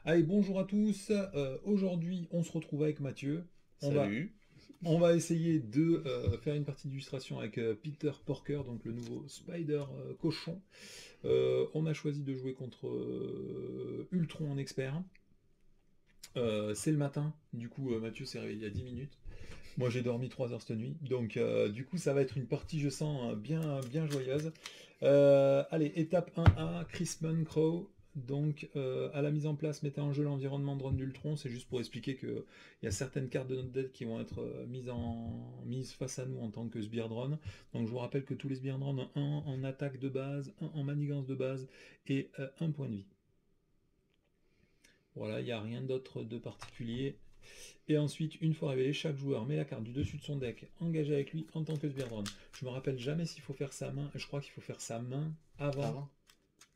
Allez, bonjour à tous. Aujourd'hui, on se retrouve avec Mathieu. On va, Salut. on va essayer de faire une partie d'illustration avec Peter Porker, donc le nouveau Spider cochon. On a choisi de jouer contre Ultron en expert. C'est le matin, du coup Mathieu s'est réveillé il y a 10 minutes. Moi j'ai dormi 3 heures cette nuit, donc du coup ça va être une partie, je sens, bien joyeuse. Allez, étape 1A, Crispman Crow. Donc à la mise en place, mettez en jeu l'environnement drone d'Ultron. C'est juste pour expliquer qu'il y a certaines cartes de notre deck qui vont être mises face à nous en tant que sbire drone. Donc je vous rappelle que tous les sbire drones ont un en attaque de base, un en manigance de base et un point de vie. Voilà, il n'y a rien d'autre de particulier. Et ensuite, une fois révélé, chaque joueur met la carte du dessus de son deck engagée avec lui en tant que Sbirdron. Je me rappelle jamais s'il faut faire sa main. Je crois qu'il faut faire sa main avant. Avant.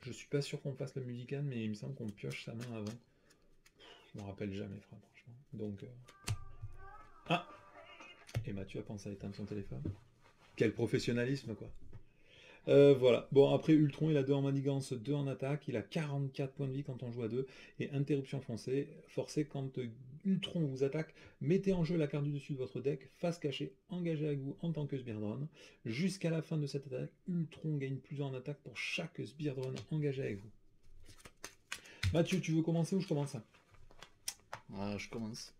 Je suis pas sûr qu'on fasse le Mulligan, mais il me semble qu'on pioche sa main avant. Je me rappelle jamais, franchement. Donc. Ah. Et Mathieu a pensé à éteindre son téléphone. Quel professionnalisme, quoi. Voilà. Bon, après, Ultron, il a 2 en manigance, 2 en attaque. Il a 44 points de vie quand on joue à 2. Et interruption forcée quand Ultron vous attaque. Mettez en jeu la carte du dessus de votre deck, face cachée, engagée avec vous en tant que Sbirdron. Jusqu'à la fin de cette attaque, Ultron gagne plus en attaque pour chaque Sbirdron engagé avec vous. Mathieu, tu veux commencer ou je commence? Ah, je commence.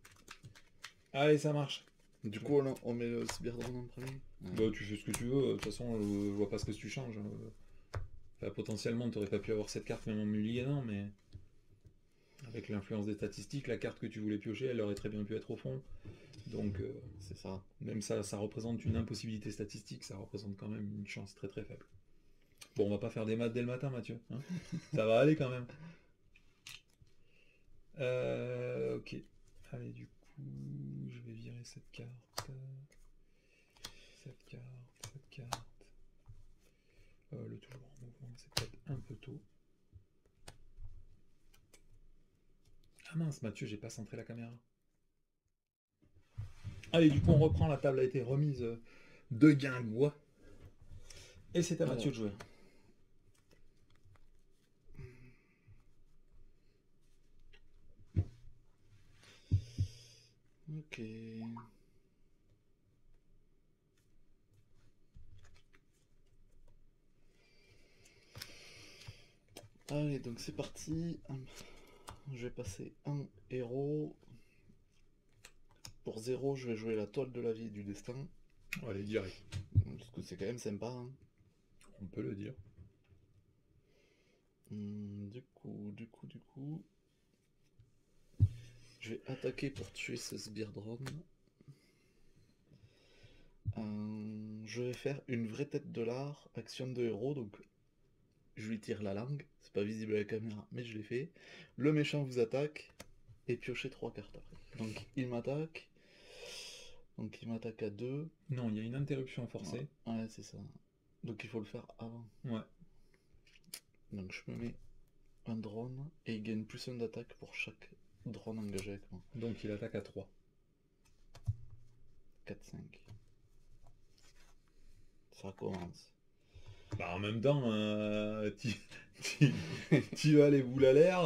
Allez, ça marche. Du coup, on met le Cyberdrone en premier. Bah, tu fais ce que tu veux. De toute façon, je vois pas ce que tu changes. Enfin, potentiellement, tu aurais pas pu avoir cette carte même en mulliganant, mais. Avec l'influence des statistiques, la carte que tu voulais piocher, elle aurait très bien pu être au fond. Donc, C'est ça. même ça représente une impossibilité statistique, ça représente quand même une chance très très faible. Bon, on va pas faire des maths dès le matin, Mathieu. Hein. Ça va aller quand même. Ok. Allez, du coup, je vais virer cette carte. Cette carte, cette carte. Le toujours en mouvement, c'est peut-être un peu tôt. Ah mince, Mathieu, j'ai pas centré la caméra. Allez, du coup, on reprend. La table a été remise de guingois. Et c'est à Mathieu Alors, de jouer. ok. Allez, donc c'est parti. Je vais passer un héros. Pour 0, je vais jouer la toile de la vie et du destin. Allez, direct. Parce que c'est quand même sympa. Hein. On peut le dire. Du coup. Je vais attaquer pour tuer ce Sbirdrone. Je vais faire une vraie tête de l'art, action de héros, donc je lui tire la langue, c'est pas visible à la caméra, mais je l'ai fait. Le méchant vous attaque, et piochez 3 cartes après. Donc il m'attaque à 2. Non, il y a une interruption forcée. Ouais, c'est ça. Donc il faut le faire avant. Ouais. Donc je me mets un drone, et il gagne plus 1 d'attaque pour chaque drone engagé avec moi. Donc il attaque à 3. 4-5. Ça commence. Bah en même temps, tu as les boules à l'air,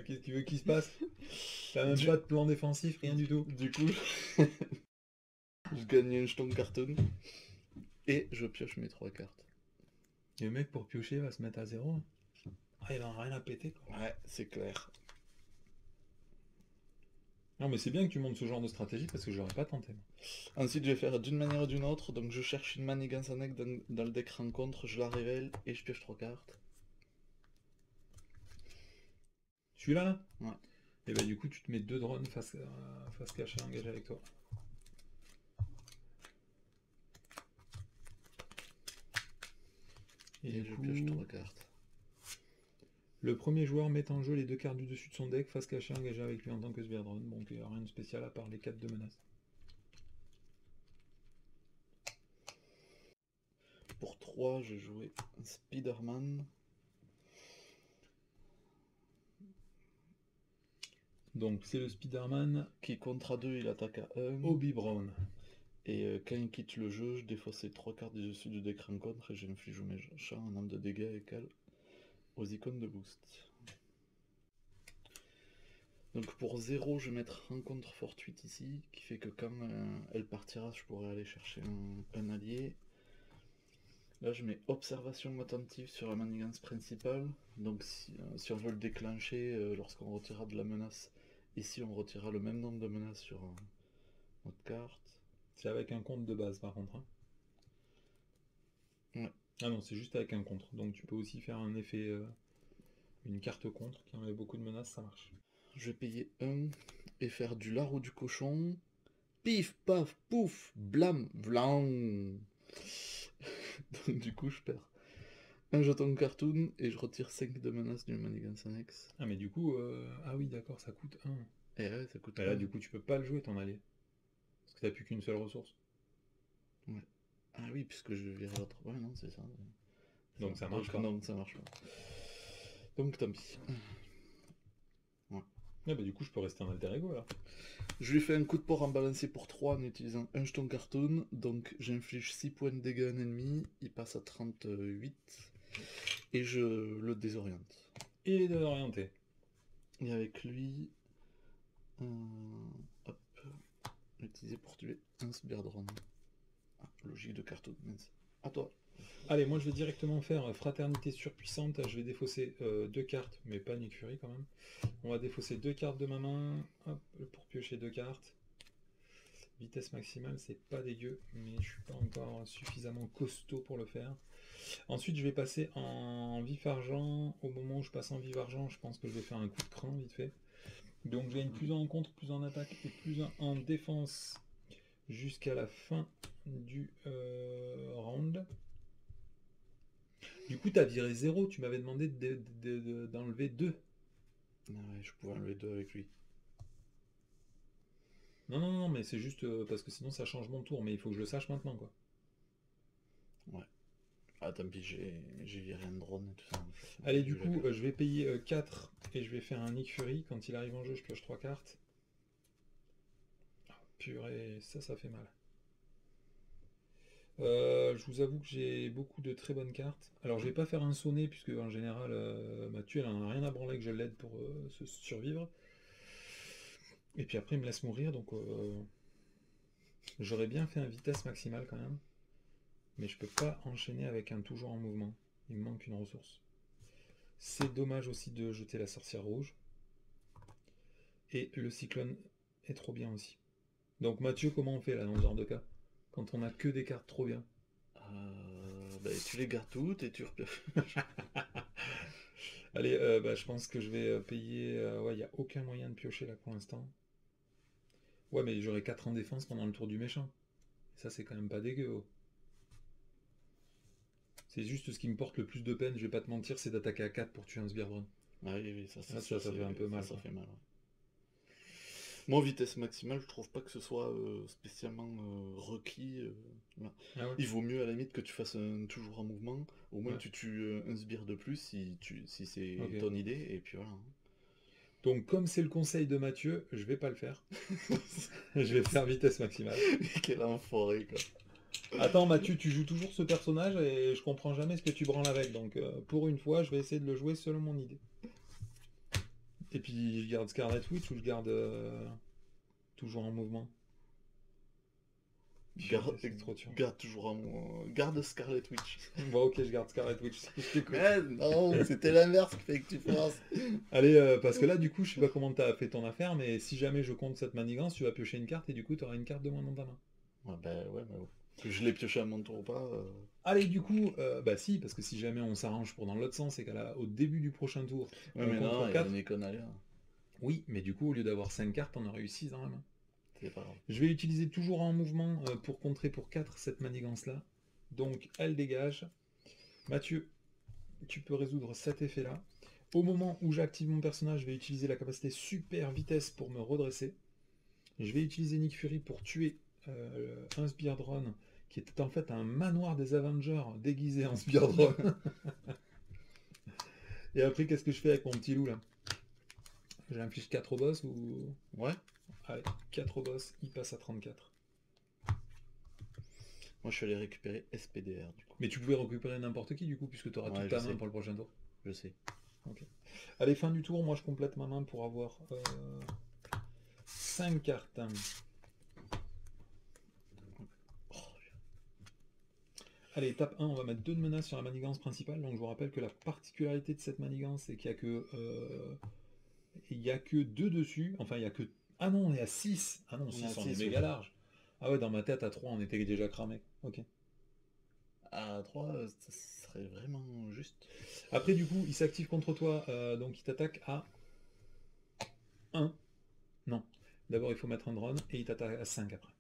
qu'est-ce que tu veux qu'il se passe? T'as même Du, pas de plan défensif, rien du tout. du coup, je gagne un jeton cartoon, et je pioche mes 3 cartes. Et le mec pour piocher va se mettre à 0. Ah, il en a rien à péter quoi. Ouais, c'est clair. Non mais c'est bien que tu montes ce genre de stratégie parce que j'aurais pas tenté. Moi. Ensuite, je vais faire d'une manière ou d'une autre. Donc, je cherche une manigance en deck dans le deck rencontre, je la révèle et je pioche 3 cartes. Celui-là là? Ouais. Et bah du coup tu te mets 2 drones face cachée engagés avec toi. Et Et du je coup, pioche 3 cartes. le premier joueur met en jeu les 2 cartes du dessus de son deck face cachée engagée avec lui en tant que Sbirdron. Donc il n'y a rien de spécial à part les 4 de menace. Pour 3, je jouais un Spider-Man. Donc c'est le Spider-Man Qui contre à 2, il attaque à 1. Obi Brown. Et quand il quitte le jeu, je défausse les 3 cartes du dessus du deck rencontre et j'inflige au méchant un nombre de dégâts égal aux icônes de boost. Donc pour 0, je vais mettre rencontre fortuite ici, qui fait que quand elle partira, je pourrai aller chercher un allié. Là, je mets observation attentive sur la manigance principale. Donc si on veut le déclencher lorsqu'on retirera de la menace, ici on retirera le même nombre de menaces sur notre carte. C'est avec un compte de base par contre. Hein. Ouais. Ah non, c'est juste avec un contre. Donc tu peux aussi faire un effet, une carte contre qui enlève beaucoup de menaces, ça marche. Je vais payer 1 et faire du lard ou du cochon. Pif, paf, pouf, blam, vlan. Donc du coup, je perds un jeton cartoon et je retire 5 de menaces d'une manigance annexe. Ah mais du coup, ah oui d'accord, ça coûte 1. Et ouais, ça coûte Et là 1. du coup tu peux pas le jouer ton allié. Parce que t'as plus qu'une seule ressource. Ouais. Ah oui, puisque je verrai l'autre. Ouais, non, c'est ça. Donc ça marche pas. Non, ça marche pas. Donc tant pis. Ouais. Ah bah du coup je peux rester en alter ego là. Je lui fais un coup de port en balancé pour 3 en utilisant un jeton cartoon. Donc j'inflige 6 points de dégâts à un ennemi. Il passe à 38. Et je le désoriente. Et il est désorienté. Et avec lui... hop. L'utiliser pour tuer un Sbirdron. Ah, logique de cartoon, mince. À toi. Allez, moi je vais directement faire fraternité surpuissante. Je vais défausser 2 cartes, mais pas Nick Fury quand même. On va défausser 2 cartes de ma main, hop, pour piocher 2 cartes. Vitesse maximale, c'est pas dégueu, mais je suis pas encore suffisamment costaud pour le faire. Ensuite, je vais passer en vif argent. Au moment où je passe en vif argent, je pense que je vais faire un coup de cran vite fait. Donc je gagne plus 1 en contre, plus 1 en attaque et plus 1 en défense jusqu'à la fin du round. Du coup, t'as viré 0, tu m'avais demandé d'enlever 2. Ah ouais, je pouvais enlever 2 avec lui. Non, mais c'est juste parce que sinon ça change mon tour, mais il faut que je le sache maintenant, quoi. Ouais. Ah, tant pis, j'ai viré un drone et tout ça. Allez, du coup, je vais payer 4 et je vais faire un Nick Fury. Quand il arrive en jeu, je pioche 3 cartes. Ah, purée, ça fait mal. Je vous avoue que j'ai beaucoup de très bonnes cartes. Alors, je vais pas faire un sonnet, puisque en général, Mathieu, elle en a rien à branler que je l'aide pour se survivre. Et puis après, il me laisse mourir, donc j'aurais bien fait un vitesse maximale quand même. Mais je peux pas enchaîner avec un toujours en mouvement. Il me manque une ressource. C'est dommage aussi de jeter la sorcière rouge. Et le cyclone est trop bien aussi. Donc Mathieu, comment on fait là dans ce genre de cas? Quand on a que des cartes trop bien. Bah, tu les gardes toutes et tu repères. Allez, je pense que je vais payer... ouais, il n'y a aucun moyen de piocher là pour l'instant. Ouais, mais j'aurai 4 en défense pendant le tour du méchant. Ça, c'est quand même pas dégueu. Oh. C'est juste ce qui me porte le plus de peine, je vais pas te mentir, c'est d'attaquer à 4 pour tuer un Sbirdron. Ah oui, ça fait un peu mal. Ça fait mal, ouais. Moi, vitesse maximale, je trouve pas que ce soit spécialement requis. Ah ouais. Il vaut mieux à la limite que tu fasses toujours en mouvement. Au moins, Ouais. tu tues un sbire de plus si c'est Ok. ton idée. Et puis voilà. Donc comme c'est le conseil de Mathieu, je vais pas le faire. Je vais faire vitesse maximale. Quel enfoiré, quoi. Attends Mathieu, tu joues toujours ce personnage et je comprends jamais ce que tu branles avec. Donc pour une fois, je vais essayer de le jouer selon mon idée. Et puis je garde Scarlet Witch ou je garde toujours en mouvement. Garde toujours garde Scarlet Witch. Bon ok, je garde Scarlet Witch. Je t'écoute. Non, c'était l'inverse qui fait que tu forces. Allez, parce que là du coup, je sais pas comment t'as fait ton affaire, mais si jamais je compte cette manigance, tu vas piocher une carte et du coup, tu auras une carte de moins dans ta main. Ouais, ouais. Que je l'ai pioché à mon tour ou pas. Allez, du coup, bah si, parce que si jamais on s'arrange pour dans l'autre sens et qu'au début du prochain tour, Ouais, on mais compte non, pour il y 4. en a qu'on a là. Oui, mais du coup, au lieu d'avoir 5 cartes, on aurait eu 6 dans la main. C'est pas grave. Je vais utiliser toujours en mouvement pour contrer pour 4 cette manigance-là. Donc, elle dégage. Mathieu, tu peux résoudre cet effet-là. Au moment où j'active mon personnage, je vais utiliser la capacité super vitesse pour me redresser. Je vais utiliser Nick Fury pour tuer un Sbirdron qui était en fait un manoir des Avengers déguisé en Sbirdron. Et après, qu'est-ce que je fais avec mon petit loup là? J'inflige 4 au boss ou... Ouais. Allez, 4 au boss, il passe à 34. Moi, je suis allé récupérer SPDR du coup. Mais tu pouvais récupérer n'importe qui du coup, puisque tu auras toute ta main pour le prochain tour. Je sais. Ok. Allez, fin du tour, moi je complète ma main pour avoir 5 cartes. Allez, étape 1, on va mettre 2 de menaces sur la manigance principale. Donc je vous rappelle que la particularité de cette manigance, c'est qu'il n'y a que 2 dessus. Enfin, il y a que... Ah non, on est à 6. Ah non, On est 6, à on est 6, méga oui. large. Ah ouais, dans ma tête, à 3, on était déjà cramé. Ok. À 3, ça serait vraiment juste. Après, du coup, il s'active contre toi, donc il t'attaque à 1. Non. D'abord, il faut mettre un drone, et il t'attaque à 5 après.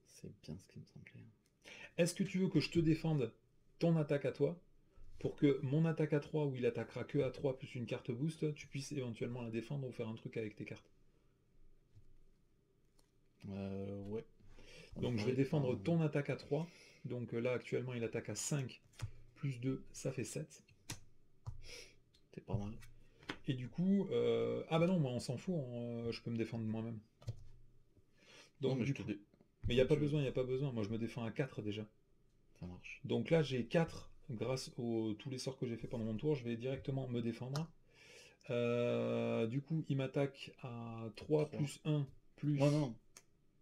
C'est bien ce qui me semblait. Est-ce que tu veux que je te défende ton attaque à toi, pour que mon attaque à 3, où il attaquera que à 3 plus une carte boost, tu puisses éventuellement la défendre ou faire un truc avec tes cartes? Ouais. Donc je vais défendre ton attaque à 3. Donc là, actuellement, il attaque à 5 plus 2, ça fait 7. C'est pas mal. Et du coup... Ah bah non, moi on s'en fout, je peux me défendre moi-même. Non, Donc mais du je te coup... dis. Mais il n'y a pas besoin, il n'y a pas besoin. Moi je me défends à 4 déjà. Ça marche. Donc là, j'ai 4 grâce à tous les sorts que j'ai fait pendant mon tour. Je vais directement me défendre. Du coup, il m'attaque à 3 3. plus 1 plus... Non, non.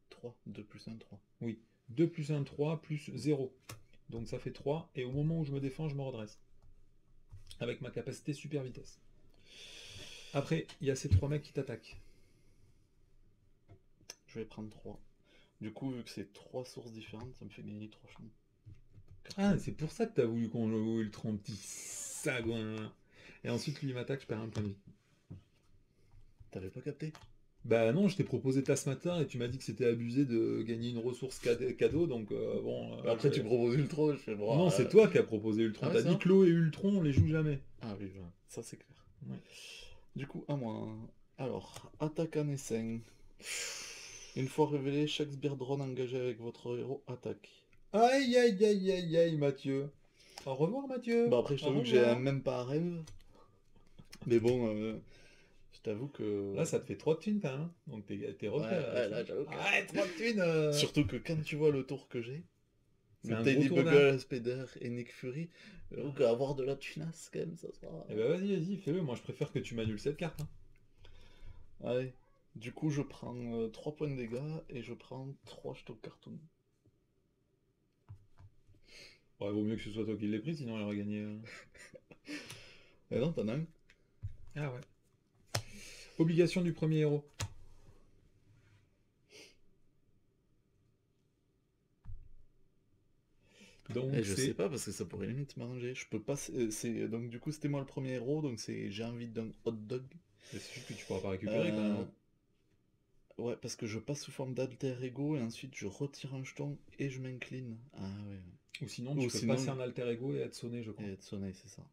3. 2 plus 1, 3. Oui, 2 plus 1, 3 plus 0. Donc ça fait 3. Et au moment où je me défends, je me redresse. Avec ma capacité super vitesse. Après, il y a ces 3 mecs qui t'attaquent. Je vais prendre 3. Du coup, vu que c'est 3 sources différentes, ça me fait gagner 3 jetons. Ah, c'est pour ça que t'as voulu qu'on joue Ultron, petit sagouin. Et ensuite, lui, il m'attaque, je perds un point de vie. T'avais pas capté? Bah non, je t'ai proposé ça ce matin et tu m'as dit que c'était abusé de gagner une ressource cadeau, donc bon... Après, tu proposes Ultron, je fais bon. Non, c'est toi qui as proposé Ultron. Ah ouais, T'as c'est dit ça? Clo et Ultron, on les joue jamais. Ah oui, voilà. Ça c'est clair. Ouais. Du coup, à moi. Alors, attaque en essaim. Une fois révélé, chaque sbire drone engagé avec votre héros attaque. Aïe, aïe, aïe, aïe, aïe, Mathieu. Au revoir, Mathieu. Bah après, je Au t'avoue que j'ai revoir. même pas un rêve. Mais bon, je t'avoue que... Là, ça te fait 3 de thunes quand même, hein. Donc t'es refait Ouais, là. ouais, là, j'avoue que... Arrête, 3 de thunes Surtout que quand tu vois le tour que j'ai, C'est le un gros Teddy tour d'un. Bugle, Spider et Nick Fury, j'avoue qu'avoir de la tunasse quand même, ça sera... Eh ben vas-y, vas-y, fais-le. Moi, je préfère que tu m'annules cette carte, hein. Allez. Du coup, je prends 3 points de dégâts et je prends 3 jetons cartoon. Ouais, vaut mieux que ce soit toi qui l'aies pris, sinon il aurait gagné. Et non, t'en as un. Ah ouais. Obligation du premier héros. Donc Et je sais c'est... pas parce que ça pourrait limite m'arranger. Je peux pas. Donc du coup c'était moi le premier héros, donc c'est j'ai envie d'un hot dog. C'est juste que tu pourras pas récupérer quand même, Euh, hein. Ouais, parce que je passe sous forme d'alter ego et ensuite je retire un jeton et je m'incline. Ah ouais. Ou sinon, Ou tu peux sinon, passer un alter ego et être sonné, je crois. et être sonné, c'est ça.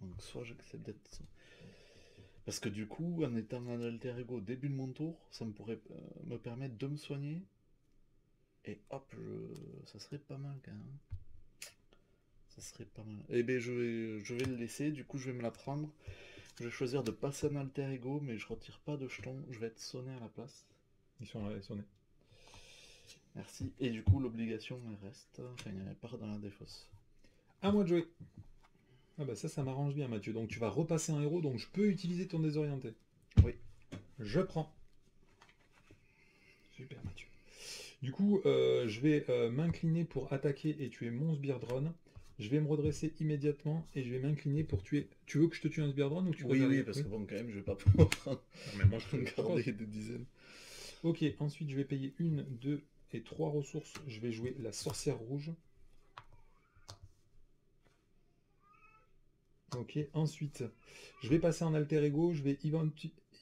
Donc soit j'accepte d'être sonné. Parce que du coup, en étant un alter ego au début de mon tour, ça me pourrait me permettre de me soigner. Et hop, ça serait pas mal quand même. Ça serait pas mal. Eh ben je vais le laisser, du coup je vais me la prendre. Je vais choisir de passer un alter ego, mais je retire pas de jetons, je vais être sonné à la place. Ils sont là, sonnés. Merci. Et du coup l'obligation elle reste, enfin elle part dans la défausse. À moi de jouer. Ah bah ça m'arrange bien, Mathieu. Donc tu vas repasser un héros, donc je peux utiliser ton désorienté. Oui. Je prends. Super, Mathieu. Du coup, je vais m'incliner pour attaquer et tuer mon sbire drone. Je vais me redresser immédiatement et je vais m'incliner pour tuer... Tu veux que je te tue un sbire drone ou tu Oui, préfères... oui, parce que bon quand même je vais pas pouvoir Non, mais moi je te garder propose. des dizaines. Ok, ensuite je vais payer 1, 2 et 3 ressources. Je vais jouer la sorcière rouge. Ok, ensuite je vais passer en alter ego. Je vais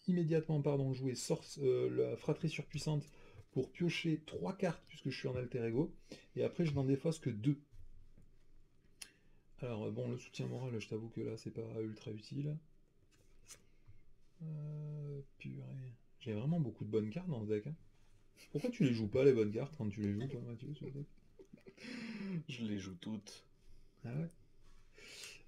immédiatement jouer la fratrie surpuissante pour piocher 3 cartes puisque je suis en alter ego. Et après je n'en défausse que 2. Alors bon, le soutien moral, je t'avoue que là c'est pas ultra utile. Purée. J'ai vraiment beaucoup de bonnes cartes dans ce deck, hein. Pourquoi tu les joues pas les bonnes cartes quand tu les joues toi, Mathieu, ce deck? Je les joue toutes. Ah ouais.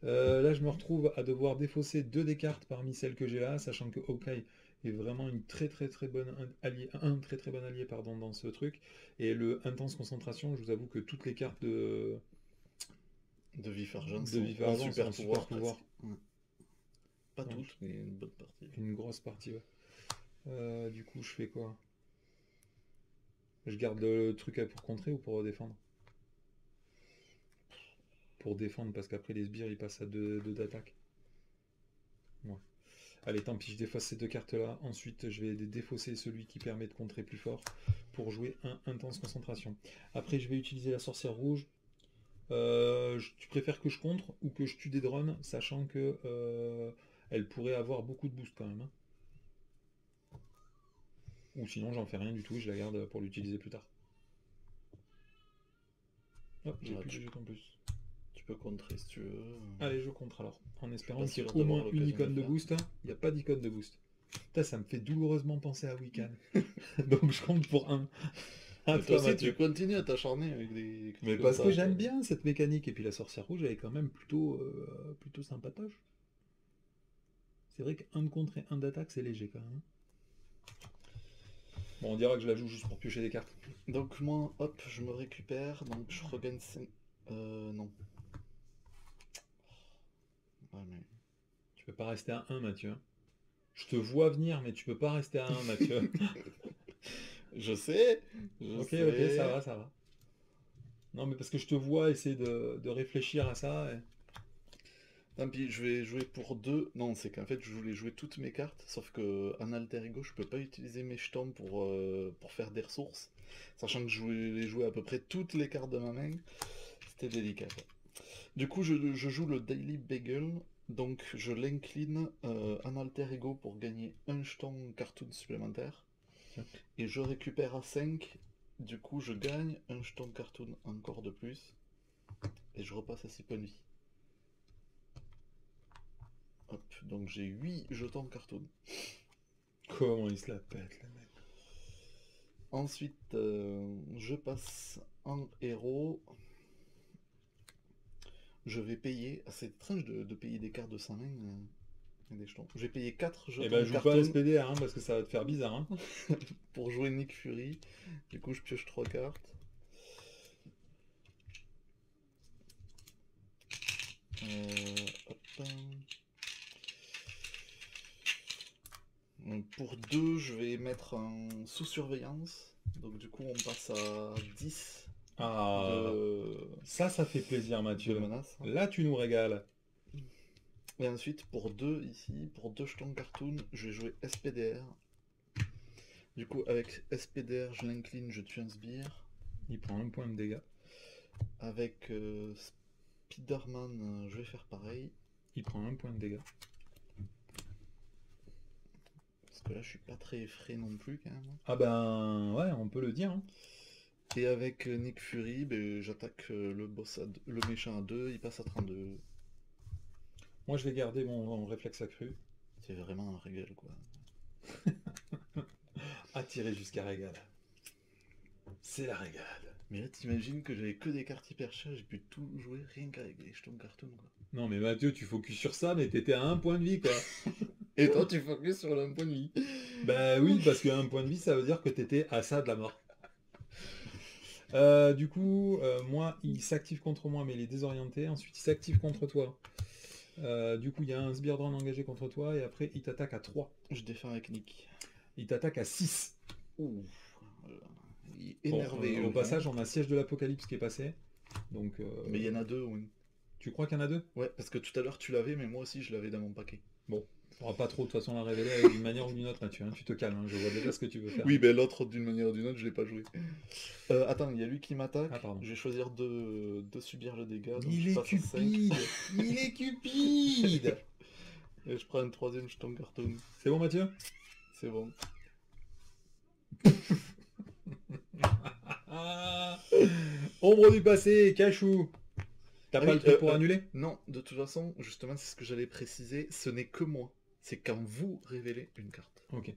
Là, je me retrouve à devoir défausser 2 des cartes parmi celles que j'ai là, sachant que Hawkeye est vraiment une très très bonne allié, un très très bon allié pardon, dans ce truc. Et le intense concentration, je vous avoue que toutes les cartes De Vifargence, de Vifargence, super en super pouvoir. Ouais. Pas Donc, toutes, mais une bonne partie. Une grosse partie, ouais. Du coup, je fais quoi? Je garde le truc pour contrer ou pour défendre? Pour défendre, parce qu'après les sbires ils passent à 2 d'attaque. Ouais. Allez, tant pis, je défausse ces 2 cartes-là. Ensuite, je vais défausser celui qui permet de contrer plus fort pour jouer un intense concentration. Après, je vais utiliser la sorcière rouge. Tu préfères que je contre ou que je tue des drones, sachant que elle pourrait avoir beaucoup de boost quand même, hein. Ou sinon, j'en fais rien du tout et je la garde pour l'utiliser plus tard. Hop, j'ai plus de jetons plus. Tu peux contrer si tu veux. Allez, je contre alors, en espérant pas qu'il y ait sûr au d'avoir moins une l'occasion icône de de faire. boost. Il n'y a pas d'icône de boost. Putain, ça me fait douloureusement penser à Wiccan. Donc je compte pour un. À Mais toi toi, aussi, Mathieu. tu continues à t'acharner avec des cartes Mais comme parce ça, que j'aime quoi. bien cette mécanique. Et puis la sorcière rouge, elle est quand même plutôt sympatoche. C'est vrai qu'un de contre et un d'attaque, c'est léger quand même. Bon, on dira que je la joue juste pour piocher des cartes. Donc moi, hop, je me récupère, donc je regagne 5... non. Ouais, mais... Tu peux pas rester à 1, Mathieu. Je te vois venir, mais tu peux pas rester à 1, Mathieu. Je sais, Ok, ok, ça va, ça va. Non, mais parce que je te vois essayer de réfléchir à ça. Tant pis, je vais jouer pour 2. Non, c'est qu'en fait, je voulais jouer toutes mes cartes, sauf que en alter ego, je peux pas utiliser mes jetons pour faire des ressources. Sachant que je voulais jouer à peu près toutes les cartes de ma main, c'était délicat, quoi. Du coup, je joue le Daily Bagel, donc je l'incline en alter ego pour gagner un jeton cartoon supplémentaire. Tiens. Et je récupère à 5, du coup je gagne un jeton cartoon encore de plus. Et je repasse à 6 points de vie. Hop, donc j'ai 8 jetons cartoon. Comment il se la pète, le mec. Ensuite, je passe en héros. Je vais payer. C'est étrange de payer des cartes de sa main. Des jetons. Je vais payer 4 jetons Eh ben, joue pas cartoon SPDR, hein, parce que ça va te faire bizarre. Hein. pour jouer Nick Fury. Du coup, je pioche 3 cartes. Hop. Donc, pour 2, je vais mettre un sous surveillance. Donc du coup, on passe à 10 Ah, ça fait plaisir, de Mathieu. menaces. Là, tu nous régales. Et ensuite, pour 2 ici, pour 2 jetons cartoon, je vais jouer SPDR. Du coup, avec SPDR, je l'incline, je tue un sbire. Il prend un point de dégâts. Avec Spider-Man, je vais faire pareil. Il prend un point de dégâts. Parce que là, je suis pas très frais non plus, quand même. Ah ben, ouais, on peut le dire. Hein. Et avec Nick Fury, ben, j'attaque le méchant à 2, il passe à 32. Moi, je vais garder mon réflexe accru. C'est vraiment un régal, quoi. Attirer jusqu'à régal. C'est la régale. Mais là, t'imagines que j'avais que des cartes hyper chères, j'ai pu tout jouer rien qu'avec les jetons cartoon, quoi. Non, mais Mathieu, tu focuses sur ça, mais t'étais à un point de vie, quoi. Et toi, tu focuses sur le point de vie. Bah oui, parce qu'un point de vie, ça veut dire que t'étais à ça de la mort. Du coup, moi, il s'active contre moi, mais il est désorienté. Ensuite, il s'active contre toi. Du coup, il y a un sbire drone engagé contre toi, et après, il t'attaque à 3. Je défends avec Nick. Il t'attaque à 6. Ouh. Il est énervé. Bon, au passage, on a Siège de l'Apocalypse qui est passé. Donc, Mais il y en a 2, oui. Tu crois qu'il y en a 2? Ouais, parce que tout à l'heure, tu l'avais, mais moi aussi, je l'avais dans mon paquet. Bon, on va pas trop de toute façon la révéler d'une manière ou d'une autre, Mathieu. Hein. Tu te calmes, hein. Je vois déjà ce que tu veux faire. Oui, ben l'autre, d'une manière ou d'une autre, je l'ai pas joué. Attends, il y a lui qui m'attaque. Ah, pardon. Je vais choisir de subir le dégât. Donc Il je est passe à 5. cupide. Il est cupide. Et je prends un 3ème jeton cartoon. C'est bon, Mathieu? C'est bon. Ombre du passé, Cachou. T'as Ah pas oui, le truc pour annuler? Non, de toute façon, justement, c'est ce que j'allais préciser. Ce n'est que moi. C'est quand vous révélez une carte. Ok.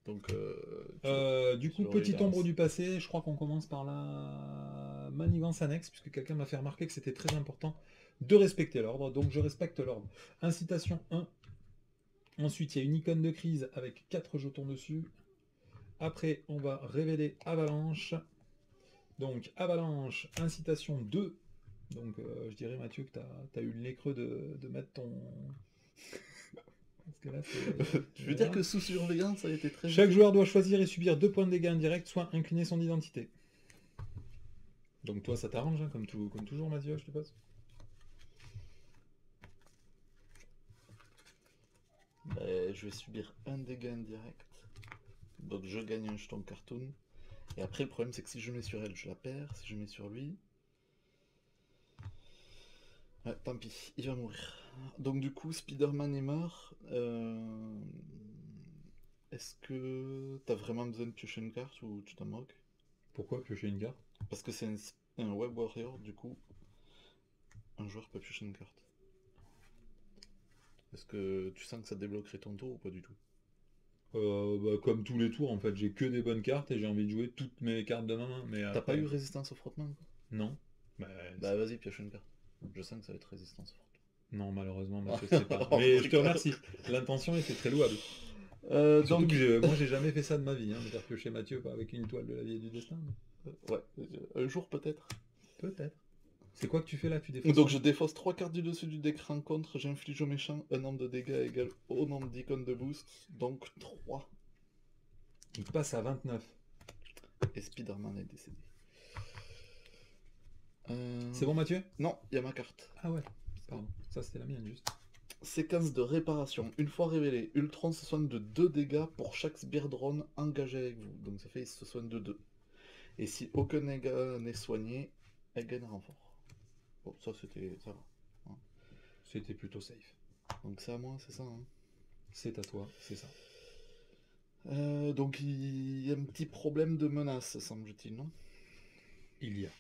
Donc, du coup, le petite révérence. ombre du passé, je crois qu'on commence par la manigance annexe, puisque quelqu'un m'a fait remarquer que c'était très important de respecter l'ordre, donc je respecte l'ordre. Incitation 1. Ensuite, il y a une icône de crise avec 4 jetons dessus. Après, on va révéler Avalanche. Donc, Avalanche, incitation 2. Donc je dirais Mathieu que t'as eu le nez creux de mettre ton... Parce que là, Je veux dire que sous surveillance, ça a été très... Chaque joueur doit choisir et subir 2 points de dégâts indirects, soit incliner son identité. Donc toi, ça t'arrange, hein, comme toujours, Mathieu, je te passe. Je vais subir un dégât indirect. Donc je gagne un jeton cartoon. Et après, le problème, c'est que si je mets sur elle, je la perds. Si je mets sur lui... Ouais, tant pis, il va mourir. Donc du coup, Spider-Man est mort. Est-ce que t'as vraiment besoin de piocher une carte ou tu t'en moques? Pourquoi piocher une carte? Parce que c'est un Web Warrior, du coup, un joueur peut piocher une carte. Est-ce que tu sens que ça débloquerait ton tour ou pas du tout? Comme tous les tours, en fait, j'ai que des bonnes cartes et j'ai envie de jouer toutes mes cartes de ma main. Mais T'as pas après... eu résistance au frottement quoi? Non. Bah vas-y, pioche une carte. Je sens que ça va être résistance au frottement. Non, malheureusement, Mathieu, c'est pas. Mais je te remercie. L'intention était très louable. Surtout Donc, que moi, j'ai jamais fait ça de ma vie, hein, de faire piocher Mathieu avec une toile de la vie et du destin. ouais, un jour peut-être. Peut-être. C'est quoi que tu fais là? Tu défausses? Donc je défausse 3 cartes du dessus du deck rencontre, j'inflige au méchant un nombre de dégâts égal au nombre d'icônes de boost, donc 3. Il passe à 29. Et Spider-Man est décédé. C'est bon, Mathieu? Non, il y a ma carte. Ah ouais, pardon. Ça, c'était la mienne, juste. Séquence de réparation. Une fois révélé, Ultron se soigne de 2 dégâts pour chaque Spear Drone engagé avec vous. Donc ça fait qu'il se soigne de 2. Et si aucun dégât n'est soigné, elle gagne un renfort. Bon, ça c'était... ça va. Hein. C'était plutôt safe. Donc c'est à moi, c'est ça hein. C'est à toi, c'est ça. Donc il y a un petit problème de menace, semble-t-il, non? Il y a.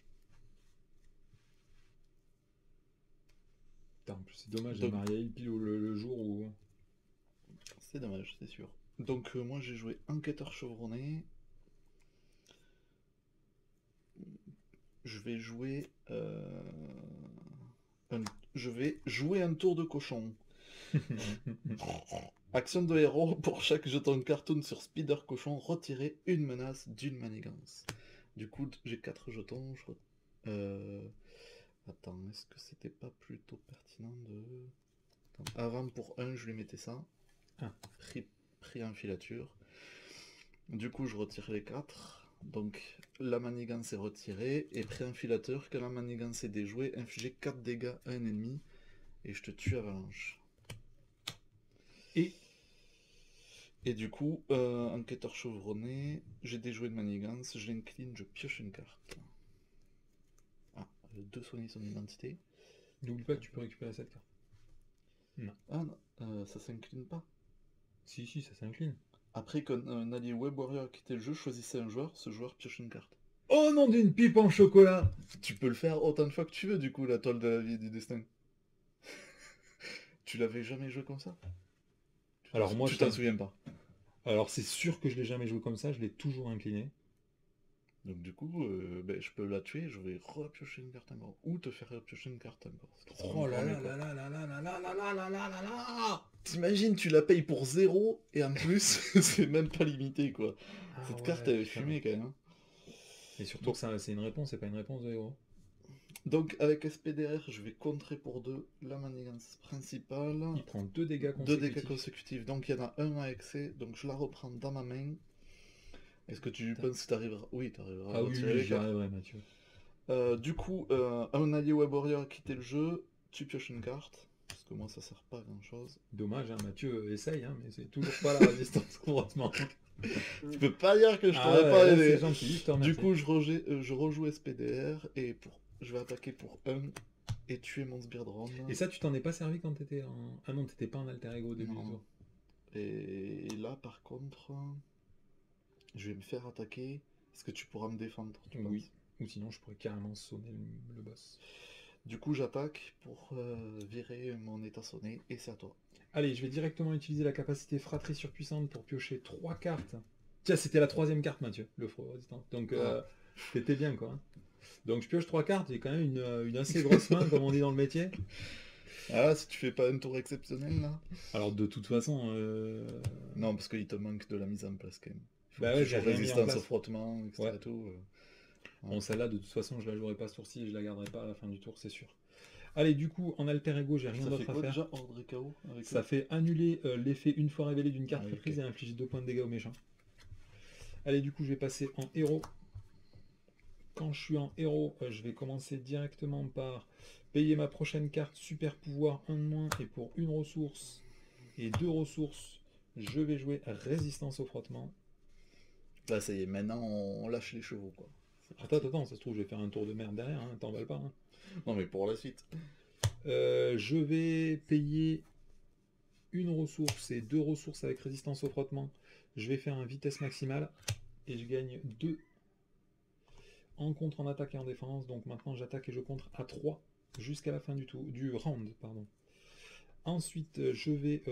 Putain, en plus, c'est dommage, j'ai marié il pile le jour où... C'est dommage, c'est sûr. Donc moi j'ai joué enquêteur chevronné. Je vais jouer... Je vais jouer un tour de cochon. Action de héros, pour chaque jeton cartoon sur Spider Cochon, retirer une menace d'une manigance. Du coup, j'ai 4 jetons. Attends, est-ce que c'était pas plutôt pertinent de... Attends, avant, pour 1, je lui mettais ça. Prix en filature. Du coup, je retire les 4. Donc, la manigance est retirée. Et prix en filateur, quand la manigance est déjouée, infliger 4 dégâts à un ennemi. Et je te tue avalanche. Et du coup, enquêteur chevronné, j'ai déjoué une manigance, je l'incline, je pioche une carte. Ah, 2 soigner son identité. N'oublie pas que tu peux récupérer cette carte. Non. Ah non, ça s'incline pas. Si, ça s'incline. Après qu'un allié Web Warrior a quitté le jeu, choisissez un joueur, ce joueur pioche une carte. Oh non, d'une pipe en chocolat! Tu peux le faire autant de fois que tu veux, du coup, la toile de la vie et du destin. Tu l'avais jamais joué comme ça? Alors moi, tu t'en souviens pas? Alors c'est sûr que je l'ai jamais joué comme ça, je l'ai toujours incliné. Donc du coup, je peux la tuer, je vais repiocher une carte encore. Ou te faire repiocher une carte encore. Oh là là là là là là là là là là là là là là! T'imagines, tu la payes pour 0 et en plus, c'est même pas limité quoi. Cette carte elle est fumée quand même. Hein. Et surtout que c'est une réponse, c'est pas une réponse de héros. Donc avec SPDR, je vais contrer pour 2 la manigance principale. Il prend 2 dégâts consécutifs. 2 dégâts consécutifs, donc il y en a un à excès, donc je la reprends dans ma main. Est-ce que tu penses que t'arriveras? Oui, t'arriveras. Ah oui, j'y arriverai, Mathieu. Du coup, un allié Web Warrior a quitté le jeu, tu pioches une carte. Parce que moi ça sert pas à grand chose. Dommage, hein, Mathieu essaye, hein, mais c'est toujours pas la résistance au frottement. Tu peux pas dire que je t'aurais pas aidé. C'est gentil, je te remercie. Du coup, je rejoue SPDR et je vais attaquer pour 1 et tuer mon Spear Drone. Et ça, tu t'en es pas servi quand t'étais en... Ah non, t'étais pas en alter ego au début du tour. Et là, par contre, je vais me faire attaquer. Est-ce que tu pourras me défendre? Oui, ou sinon je pourrais carrément sonner le boss. Du coup, j'attaque pour virer mon état sonné et c'est à toi. Allez, je vais directement utiliser la capacité fratrie surpuissante pour piocher 3 cartes. Tiens, c'était la 3ème carte, Mathieu, le froid résistant. Donc, t'étais bien, quoi. Hein. Donc, je pioche 3 cartes, j'ai quand même une assez grosse main, comme on dit dans le métier. Ah, si tu fais pas un tour exceptionnel, là. Alors, de toute façon... Non, parce qu'il te manque de la mise en place, quand même. Bah ouais, j'ai résistance au frottement, etc. Ouais. Tout, Bon, celle-là, de toute façon, je la jouerai pas ce tour-ci et je la garderai pas à la fin du tour, c'est sûr. Allez, du coup, en alter ego, j'ai rien Ça fait d'autre à quoi faire. déjà, ordre et KO avec Ça eux fait annuler l'effet une fois révélé d'une carte Ah oui, prise ok. et infliger 2 points de dégâts aux méchants. Allez, du coup, je vais passer en héros. Quand je suis en héros, je vais commencer directement par payer ma prochaine carte super pouvoir 1 de moins et pour une ressource et 2 ressources, je vais jouer résistance au frottement. Là, ça y est, maintenant on lâche les chevaux, quoi. C'est Attends, parti. attends, ça se trouve, je vais faire un tour de merde derrière, hein, t'emballes pas. Hein. Non, mais pour la suite. Je vais payer une ressource et 2 ressources avec résistance au frottement. Je vais faire un vitesse maximale et je gagne 2 en contre, en attaque et en défense. Donc maintenant, j'attaque et je contre à 3 jusqu'à la fin du round. Pardon. Ensuite, je vais...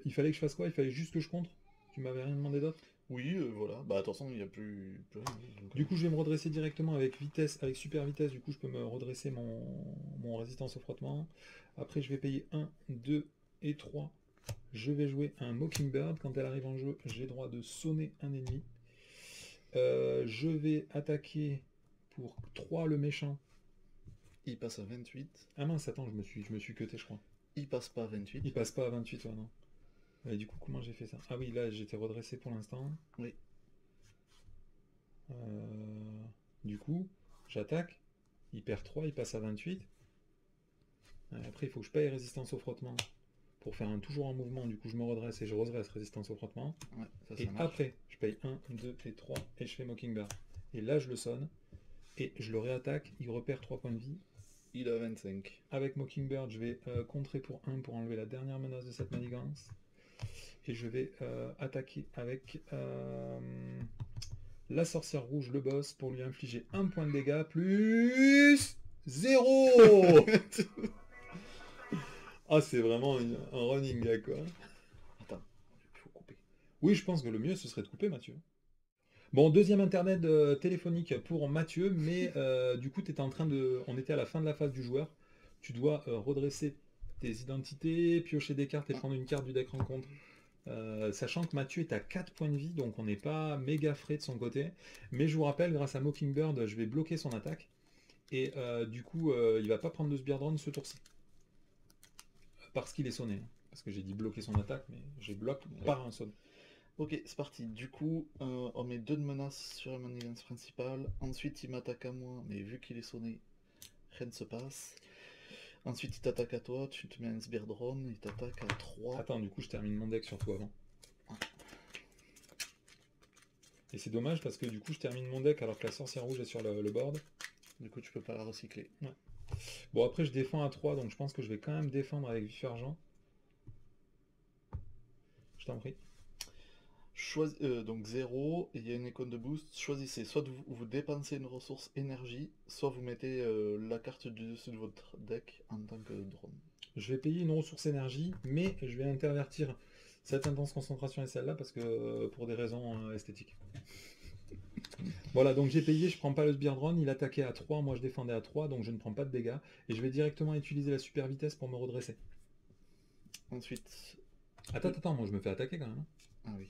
Il fallait que je fasse quoi? Il fallait juste que je contre? Tu m'avais rien demandé d'autre? Oui, voilà. Bah, attention, il n'y a plus rien. Donc, Du coup, je vais me redresser directement avec vitesse, avec super vitesse. Du coup, je peux me redresser mon résistance au frottement. Après, je vais payer 1, 2 et 3. Je vais jouer un Mockingbird. Quand elle arrive en jeu, j'ai droit de sonner un ennemi. Je vais attaquer pour 3 le méchant. il passe à 28. Ah mince, attends, je me suis cuté, je crois. Il passe pas à 28. Il passe pas à 28, ouais, non. Et du coup, comment j'ai fait ça? Ah oui, là, j'étais redressé pour l'instant. Oui. Du coup, j'attaque. Il perd 3, il passe à 28. Après, il faut que je paye résistance au frottement pour faire toujours un mouvement. Du coup, je me redresse et je redresse résistance au frottement. Ouais, ça Et marche. après, je paye 1, 2 et 3 et je fais Mockingbird. Et là, je le sonne. Et je le réattaque. Il repère 3 points de vie. Il a 25. Avec Mockingbird, je vais contrer pour 1 pour enlever la dernière menace de cette manigance. Et je vais attaquer avec la sorcière rouge, le boss, pour lui infliger 1 point de dégâts plus 0. Ah, c'est vraiment un running gag, quoi. Attends, il faut couper. Oui, je pense que le mieux, ce serait de couper, Mathieu. Bon, deuxième internet téléphonique pour Mathieu, mais du coup, on était à la fin de la phase du joueur. Tu dois redresser tes identités, piocher des cartes et prendre une carte du deck rencontre. Sachant que Mathieu est à 4 points de vie, donc on n'est pas méga frais de son côté. Mais je vous rappelle, grâce à Mockingbird, je vais bloquer son attaque. Et du coup, il va pas prendre de Sbirdron ce tour-ci. Parce qu'il est sonné. Parce que j'ai dit bloquer son attaque, mais j'ai bloqué par un son. Ok, c'est parti. Du coup, on met 2 de menace sur la manigance principale. Ensuite, il m'attaque à moi, mais vu qu'il est sonné, rien ne se passe. Ensuite, il t'attaque à toi, tu te mets un Sbirdron, il t'attaque à 3. Attends, du coup, je termine mon deck sur toi avant. Et c'est dommage parce que du coup, je termine mon deck alors que la sorcière rouge est sur le board. Du coup, tu peux pas la recycler. Ouais. Bon, après, je défends à 3, donc je pense que je vais quand même défendre avec vif argent. Je t'en prie. Donc 0, et il y a une icône de boost. Choisissez, soit vous dépensez une ressource énergie, soit vous mettez la carte du dessus de votre deck en tant que drone. Je vais payer une ressource énergie, mais je vais intervertir cette intense concentration et celle-là parce que pour des raisons esthétiques. Voilà, donc j'ai payé, je prends pas le Sbirdron, il attaquait à 3, moi je défendais à 3, donc je ne prends pas de dégâts. Et je vais directement utiliser la super vitesse pour me redresser. Ensuite... Attends, moi je me fais attaquer quand même. Hein. Ah oui.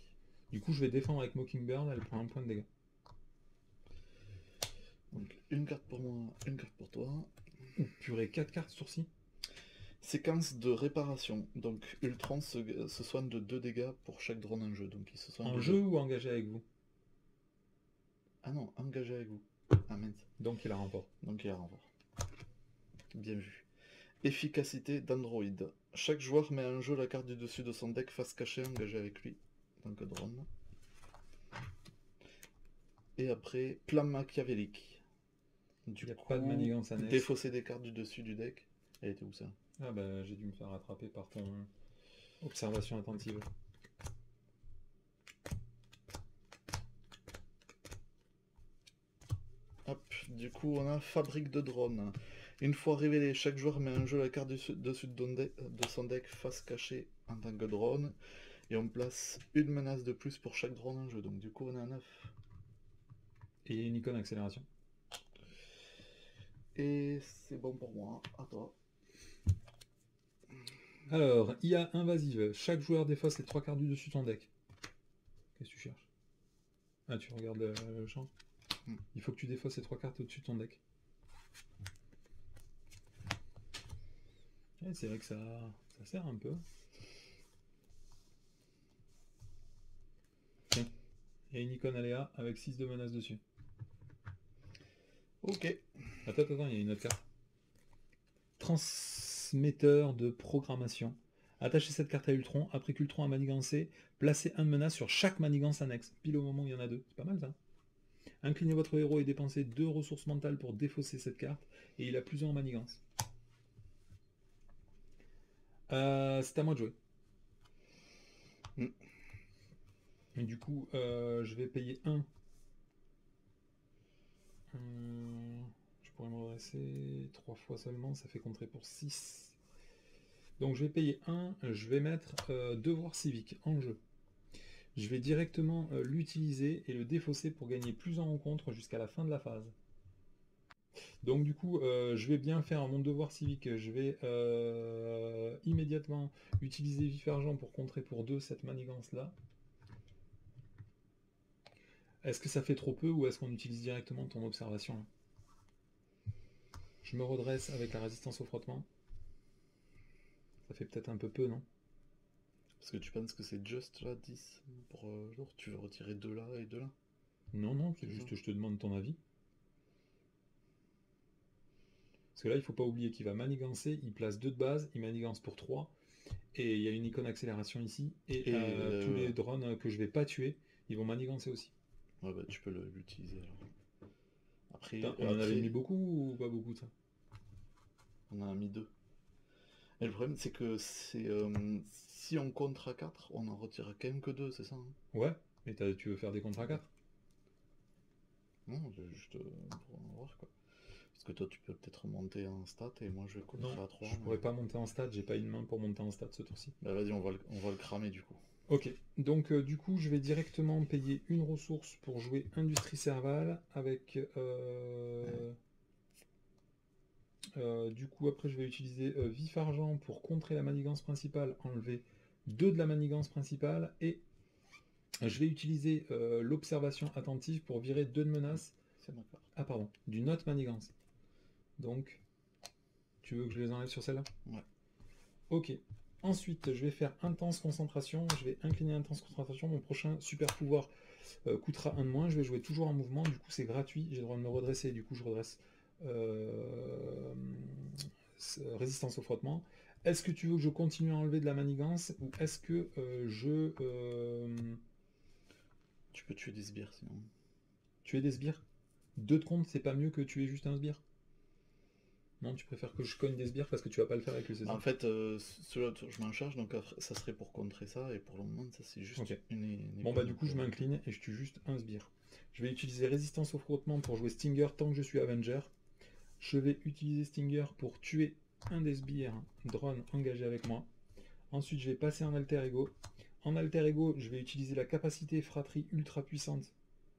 Du coup, je vais défendre avec Mockingbird, elle prend 1 point de dégâts. Donc une carte pour moi, une carte pour toi. Ouh, purée, 4 cartes sourcils. Séquence de réparation. Donc Ultron se soigne de 2 dégâts pour chaque drone en jeu. Donc il se soigne En de jeu 2. ou engagé avec vous? Ah non, engagé avec vous. Ah mince. Donc il la remporte. Donc il y a un renfort. Bien vu. Efficacité d'Android. Chaque joueur met en jeu la carte du dessus de son deck face cachée engagée avec lui. Donc drone. Et après, plan machiavélique. Du Il n'y a coup, pas de manigance annexe. défausser des cartes du dessus du deck. Elle était où ça? Ah bah j'ai dû me faire rattraper par ton observation attentive. Hop, du coup on a fabrique de drones. Une fois révélé, chaque joueur met en jeu la carte dessus de son deck face cachée en tant que drone. Et on place une menace de plus pour chaque drone en jeu. Donc du coup on a 9. Et il y a une icône accélération. Et c'est bon pour moi. À toi. Alors, IA invasive. Chaque joueur défausse les 3 cartes du dessus de ton deck. Qu'est-ce que tu cherches? Ah, tu regardes le champ? Il faut que tu défausses ces 3 cartes au-dessus de ton deck. Ouais, c'est vrai que ça sert un peu. Tiens, il y a une icône aléa avec 6 de menaces dessus. Ok. Attends, il y a une autre carte. Transmetteur de programmation. Attachez cette carte à Ultron. Après qu'Ultron a manigancé, placez un de menace sur chaque manigance annexe. Pile au moment où il y en a 2. C'est pas mal ça. Inclinez votre héros et dépensez 2 ressources mentales pour défausser cette carte. Et il a plusieurs manigances. C'est à moi de jouer. Et du coup, je vais payer 1. Je pourrais me redresser 3 fois seulement, ça fait contrer pour 6. Donc je vais payer 1, je vais mettre devoir civique en jeu. Je vais directement l'utiliser et le défausser pour gagner plus en rencontre jusqu'à la fin de la phase. Donc du coup, je vais bien faire mon devoir civique. Je vais immédiatement utiliser vif argent pour contrer pour 2 cette manigance là. Est-ce que ça fait trop peu ou est-ce qu'on utilise directement ton observation là? Je me redresse avec la résistance au frottement. Ça fait peut-être un peu peu, non? Parce que tu penses que c'est juste là 10 pour jour. Tu veux retirer 2 là et 2 là. Non, c'est juste je te demande ton avis. Parce que là, il faut pas oublier qu'il va manigancer, il place 2 de base, il manigance pour 3. Et il y a une icône accélération ici. Et tous les drones que je vais pas tuer, ils vont manigancer aussi. Ouais, bah tu peux l'utiliser alors. Après, Putain, on en avait mis beaucoup ou pas beaucoup ça? On en a mis 2. Et le problème, c'est que c'est si on contre à 4, on en retire quand même que 2, c'est ça, hein? Ouais, mais tu veux faire des contre à 4? Non, juste pour en voir quoi. Parce que toi, tu peux peut-être monter en stat et moi je vais contrer à 3. Je pourrais pas monter en stat, j'ai pas une main pour monter en stat ce tour-ci. Bah vas-y, on va le cramer du coup. Ok, donc du coup, je vais directement payer une ressource pour jouer Industrie Serval avec. Du coup, après, je vais utiliser vif argent pour contrer la manigance principale, enlever 2 de la manigance principale et je vais utiliser l'observation attentive pour virer 2 de menaces. C'est ma carte. Ah, pardon, d'une autre manigance. Donc, tu veux que je les enlève sur celle-là? Ouais. Ok. Ensuite, je vais faire intense concentration. Je vais incliner intense concentration. Mon prochain super pouvoir coûtera 1 de moins. Je vais jouer toujours en mouvement. Du coup, c'est gratuit. J'ai le droit de me redresser. Du coup, je redresse résistance au frottement. Est-ce que tu veux que je continue à enlever de la manigance ou est-ce que je... Tu peux tuer des sbires sinon. Tuer des sbires? 2 de compte, c'est pas mieux que tuer juste un sbire? Non, tu préfères que je cogne des sbires parce que tu vas pas le faire avec le César. En fait, celui-là, je m'en charge, donc ça serait pour contrer ça, et pour le moment, ça c'est juste une bon bah du coup, je m'incline et je tue juste un sbire. Je vais utiliser résistance au frottement pour jouer Stinger tant que je suis Avenger. Je vais utiliser Stinger pour tuer un des sbires drone engagé avec moi. Ensuite, je vais passer en Alter Ego. En Alter Ego, je vais utiliser la capacité fratrie ultra puissante,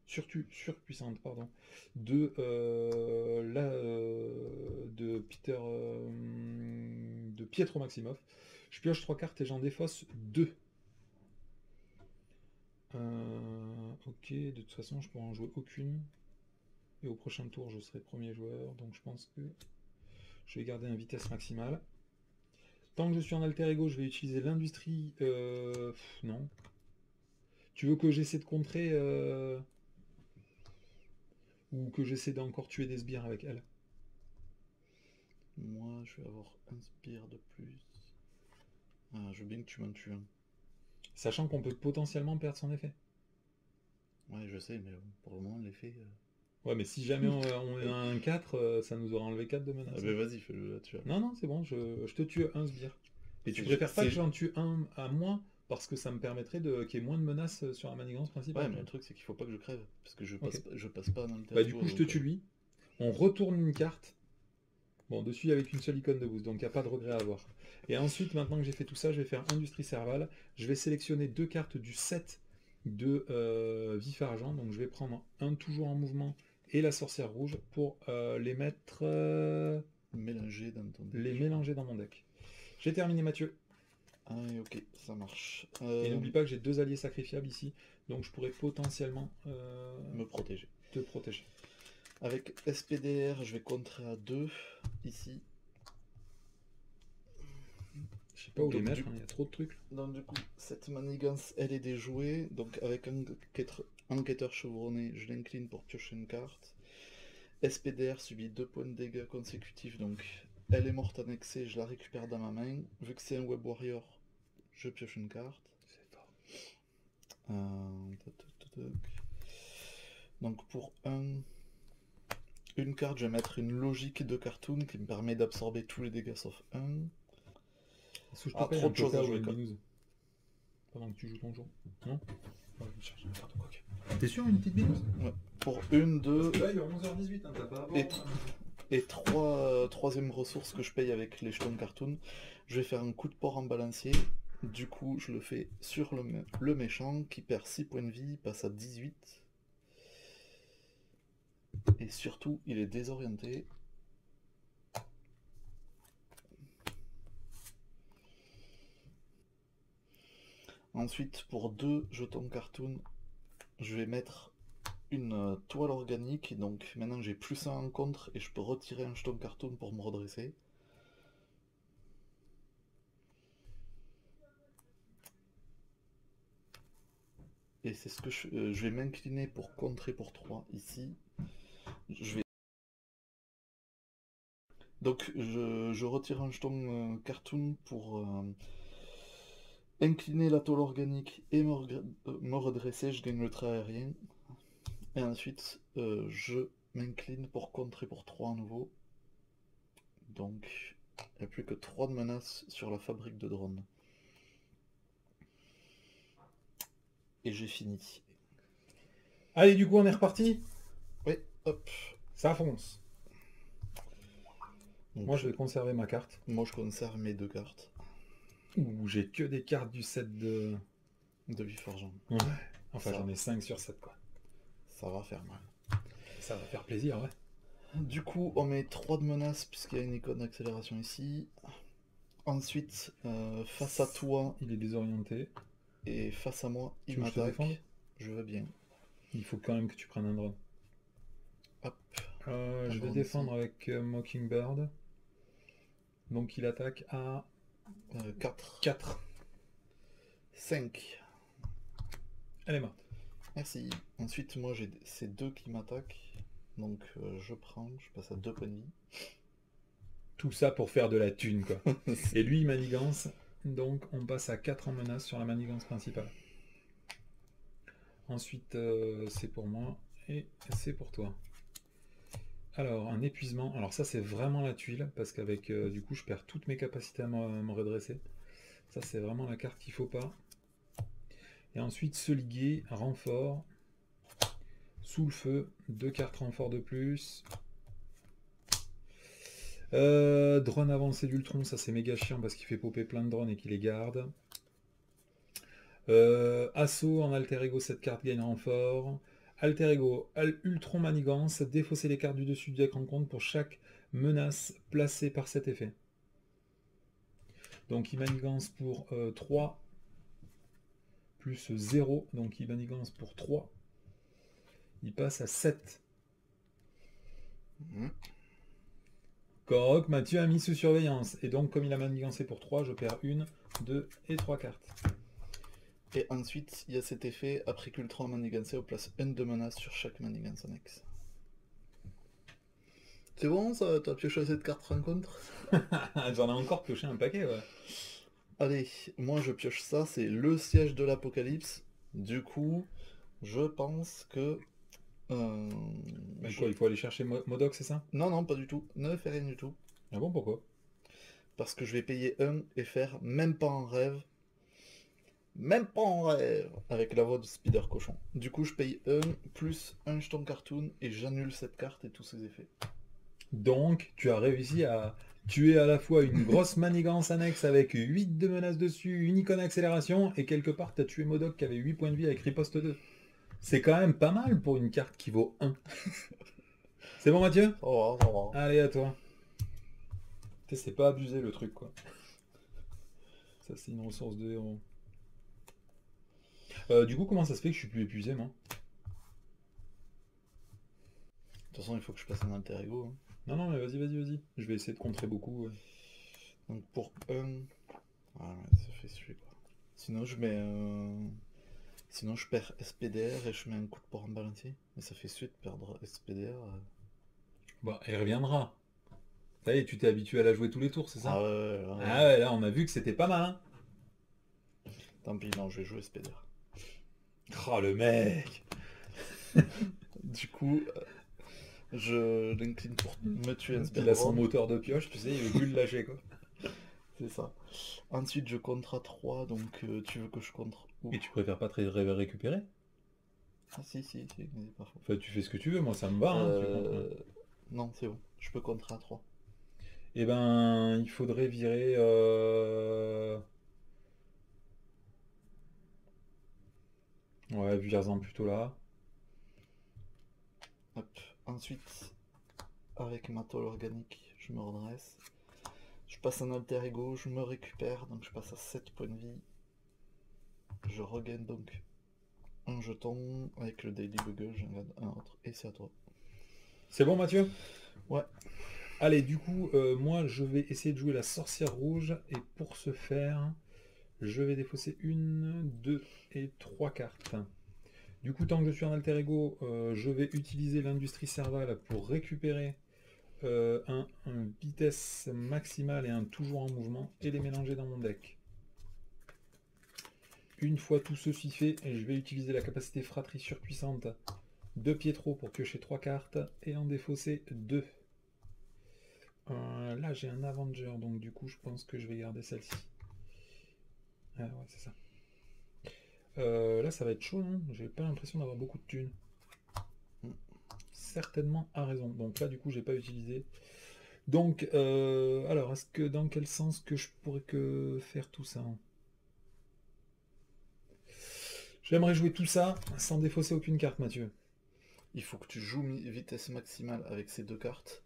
surpuissante, pardon, de Peter, de Pietro Maximoff. Je pioche 3 cartes et j'en défausse 2. Ok, de toute façon, je pourrais en jouer aucune. Et au prochain tour, je serai premier joueur, donc je pense que je vais garder une vitesse maximale. Tant que je suis en alter ego, je vais utiliser l'industrie. Non. Tu veux que j'essaie de contrer ou que j'essaie d'encore tuer des sbires avec elle? Moi, je vais avoir un sbire de plus. Ah, je veux bien que tu m'en tues un. Sachant qu'on peut potentiellement perdre son effet. Ouais, je sais, mais pour le moment, l'effet. Ouais, mais si jamais on a un 4, ça nous aura enlevé 4 de menace. Ah, bah vas-y, fais-le là-dessus. Non, c'est bon, je te tue un sbire. Et tu préfères pas que j'en tue un à moins parce que ça me permettrait qu'il y ait moins de menaces sur la manigance principale. Ouais, mais le truc, c'est qu'il faut pas que je crève. Parce que je passe pas dans le Bah, du coup, je te tue lui. On retourne une carte. Bon, dessus avec une seule icône de boost, donc il n'y a pas de regret à avoir. Et ensuite, maintenant que j'ai fait tout ça, je vais faire Industrie Serval. Je vais sélectionner 2 cartes du set de vif argent. Donc je vais prendre un toujours en mouvement et la sorcière rouge pour les mettre... mélanger dans ton deck. Les mélanger dans mon deck. J'ai terminé, Mathieu. Ah, ok, ça marche. Et n'oublie pas que j'ai 2 alliés sacrifiables ici, donc je pourrais potentiellement... me protéger. te protéger. Avec SPDR, je vais contrer à 2 ici. Je sais pas où les Donc, mettre, il y a trop de trucs. Donc du coup, cette manigance, elle est déjouée. Donc avec un enquêteur chevronné, je l'incline pour piocher une carte. SPDR subit 2 points de dégâts consécutifs, donc elle est morte annexée, je la récupère dans ma main. Vu que c'est un Web Warrior, je pioche une carte. C'est fort. Donc pour une carte, je vais mettre une logique de cartoon qui me permet d'absorber tous les dégâts sauf un. Est-ce que je peux Ah, pas trop un de choses à coca ou jouer, une quoi. binouse pendant que tu joues ton jeu? Non? Ouais, je cherche n'importe quoi. T'es sûr, une petite binouse? Ouais. Pour une, deux, Là, il est 11h18, hein, t'as pas à boire, Et- hein. et troisième ressource que je paye avec les jetons cartoon, je vais faire un coup de port en balancier. Du coup, je le fais sur le méchant qui perd 6 points de vie, passe à 18. Et surtout, il est désorienté. Ensuite, pour 2 jetons cartoon, je vais mettre une toile organique. Donc maintenant, j'ai plus 1 en contre et je peux retirer un jeton cartoon pour me redresser. Et c'est ce que je vais m'incliner pour contrer pour 3 ici. Je vais... Donc je retire un jeton cartoon pour incliner la tôle organique et me redresser. Je gagne le trait aérien. Et ensuite je m'incline pour contrer pour 3 à nouveau. Donc il n'y a plus que 3 de menaces sur la fabrique de drones. Et j'ai fini. Allez, du coup, on est reparti. Oui, hop. Ça fonce. Donc, Moi, je vais conserver ma carte. moi je conserve mes 2 cartes Ouh, j'ai que des cartes du set de... de Viforgeant. Ouais. Enfin, Ça. j'en ai 5 sur 7, quoi. Ça va faire mal. Ça va faire plaisir, ouais. Du coup, on met 3 de menaces puisqu'il y a une icône d'accélération ici. Ensuite, face à toi Il est désorienté. et face à moi, Tu il veux que je te défende? m'attaque. Je veux bien. Il faut quand même que tu prennes un drone. Hop. Je vais drone défendre ici. avec Mockingbird. Donc il attaque à 4. 4. 5. Elle est morte. Merci. Ensuite, moi j'ai ces 2 qui m'attaquent. Donc je prends, je passe à 2 points de vie. Tout ça pour faire de la thune, quoi. Et lui, il manigance. Donc on passe à 4 en menace sur la manigance principale. Ensuite, c'est pour moi et c'est pour toi. Alors, un épuisement. Alors ça, c'est vraiment la tuile, parce qu'avec, du coup, je perds toutes mes capacités à me redresser. Ça, c'est vraiment la carte qu'il faut pas. Et ensuite, se liguer, renfort, sous le feu, 2 cartes renfort de plus. Drone avancé d'Ultron, ça c'est méga chiant parce qu'il fait popper plein de drones et qu'il les garde. Assaut en alter ego, cette carte gagne renfort. Alter ego, Ultron manigance, défausser les cartes du dessus du deck en compte pour chaque menace placée par cet effet. Donc il manigance pour 3 plus 0, donc il manigance pour 3. Il passe à 7. Corroc, Mathieu a mis sous surveillance. Et donc comme il a manigancé pour 3, je perds 1, 2 et 3 cartes. Et ensuite, il y a cet effet, après qu'Ultron a manigancé, on place une de menace sur chaque manigance annexe. C'est bon ça? T'as pioché cette carte rencontre? J'en ai encore pioché un paquet, ouais. Allez, moi je pioche ça, c'est le siège de l'Apocalypse. Du coup, je pense que... Mais quoi, il faut aller chercher Modoc, c'est ça? Non, non, pas du tout. Ne fais rien du tout. Ah bon, pourquoi? Parce que je vais payer 1 et faire même pas en rêve. Même pas en rêve avec la voix de Spider Cochon. Du coup, je paye 1 plus un jeton cartoon et j'annule cette carte et tous ses effets. Donc, tu as réussi à tuer à la fois une grosse manigance annexe avec 8 de menaces dessus, une icône accélération, et quelque part, tu as tué Modoc qui avait 8 points de vie avec riposte 2. C'est quand même pas mal pour une carte qui vaut 1. C'est bon, Mathieu? Ça va, ça va. Allez, à toi. C'est pas abusé le truc, quoi. Ça, c'est une ressource de héros. Du coup, comment ça se fait que je suis plus épuisé, moi? toute façon, il faut que je passe un alter ego. Hein. Non, non, mais vas-y, vas-y, vas-y. Je vais essayer de contrer beaucoup. Ouais. Donc pour 1... Ah ouais, ça fait suer quoi. Sinon je mets... Sinon je perds SPDR et je mets un coup de pour en balancier. Mais ça fait suer de perdre SPDR. Bah, elle reviendra. Ça y est, tu t'es habitué à la jouer tous les tours, c'est ça? Ah ouais, Ah ouais, là, on a vu que c'était pas mal, hein. Tant pis, non, je vais jouer SPDR. Oh, le mec! Du coup, je l'incline pour me tuer un Il a son Spergron. moteur de pioche, tu sais, il veut plus le lâcher, quoi. C'est ça. Ensuite, je contre à 3, donc tu veux que je contre où? Et tu préfères pas te récupérer? Ah si, mais pas faux. Enfin, tu fais ce que tu veux, moi ça me va, hein, tu comptes. Non, c'est bon. Je peux contre à 3. Eh ben, il faudrait virer. Ouais, vire-en plutôt là. Hop. Ensuite, avec ma tôle organique, je me redresse. Je passe un alter ego, je me récupère, donc je passe à 7 points de vie. Je regagne donc un jeton avec le Daily Bugle, j'en garde un autre, et c'est à toi. C'est bon, Mathieu? Ouais. Allez, du coup, moi je vais essayer de jouer la sorcière rouge, et pour ce faire, je vais défausser 1, 2 et 3 cartes. Du coup, tant que je suis en alter ego, je vais utiliser l'industrie servale pour récupérer un vitesse maximale et un toujours en mouvement et les mélanger dans mon deck. Une fois tout ceci fait, je vais utiliser la capacité fratrie surpuissante de Pietro pour piocher 3 cartes et en défausser 2. Là j'ai un Avenger, donc du coup je pense que je vais garder celle-ci. Ah ouais, c'est ça. Là ça va être chaud, hein. J'ai pas l'impression d'avoir beaucoup de thunes. Certainement à raison. Donc là du coup j'ai pas utilisé. Donc alors est-ce que dans quel sens que je pourrais que faire tout ça? J'aimerais jouer tout ça sans défausser aucune carte, Mathieu. Il faut que tu joues vitesse maximale avec ces deux cartes.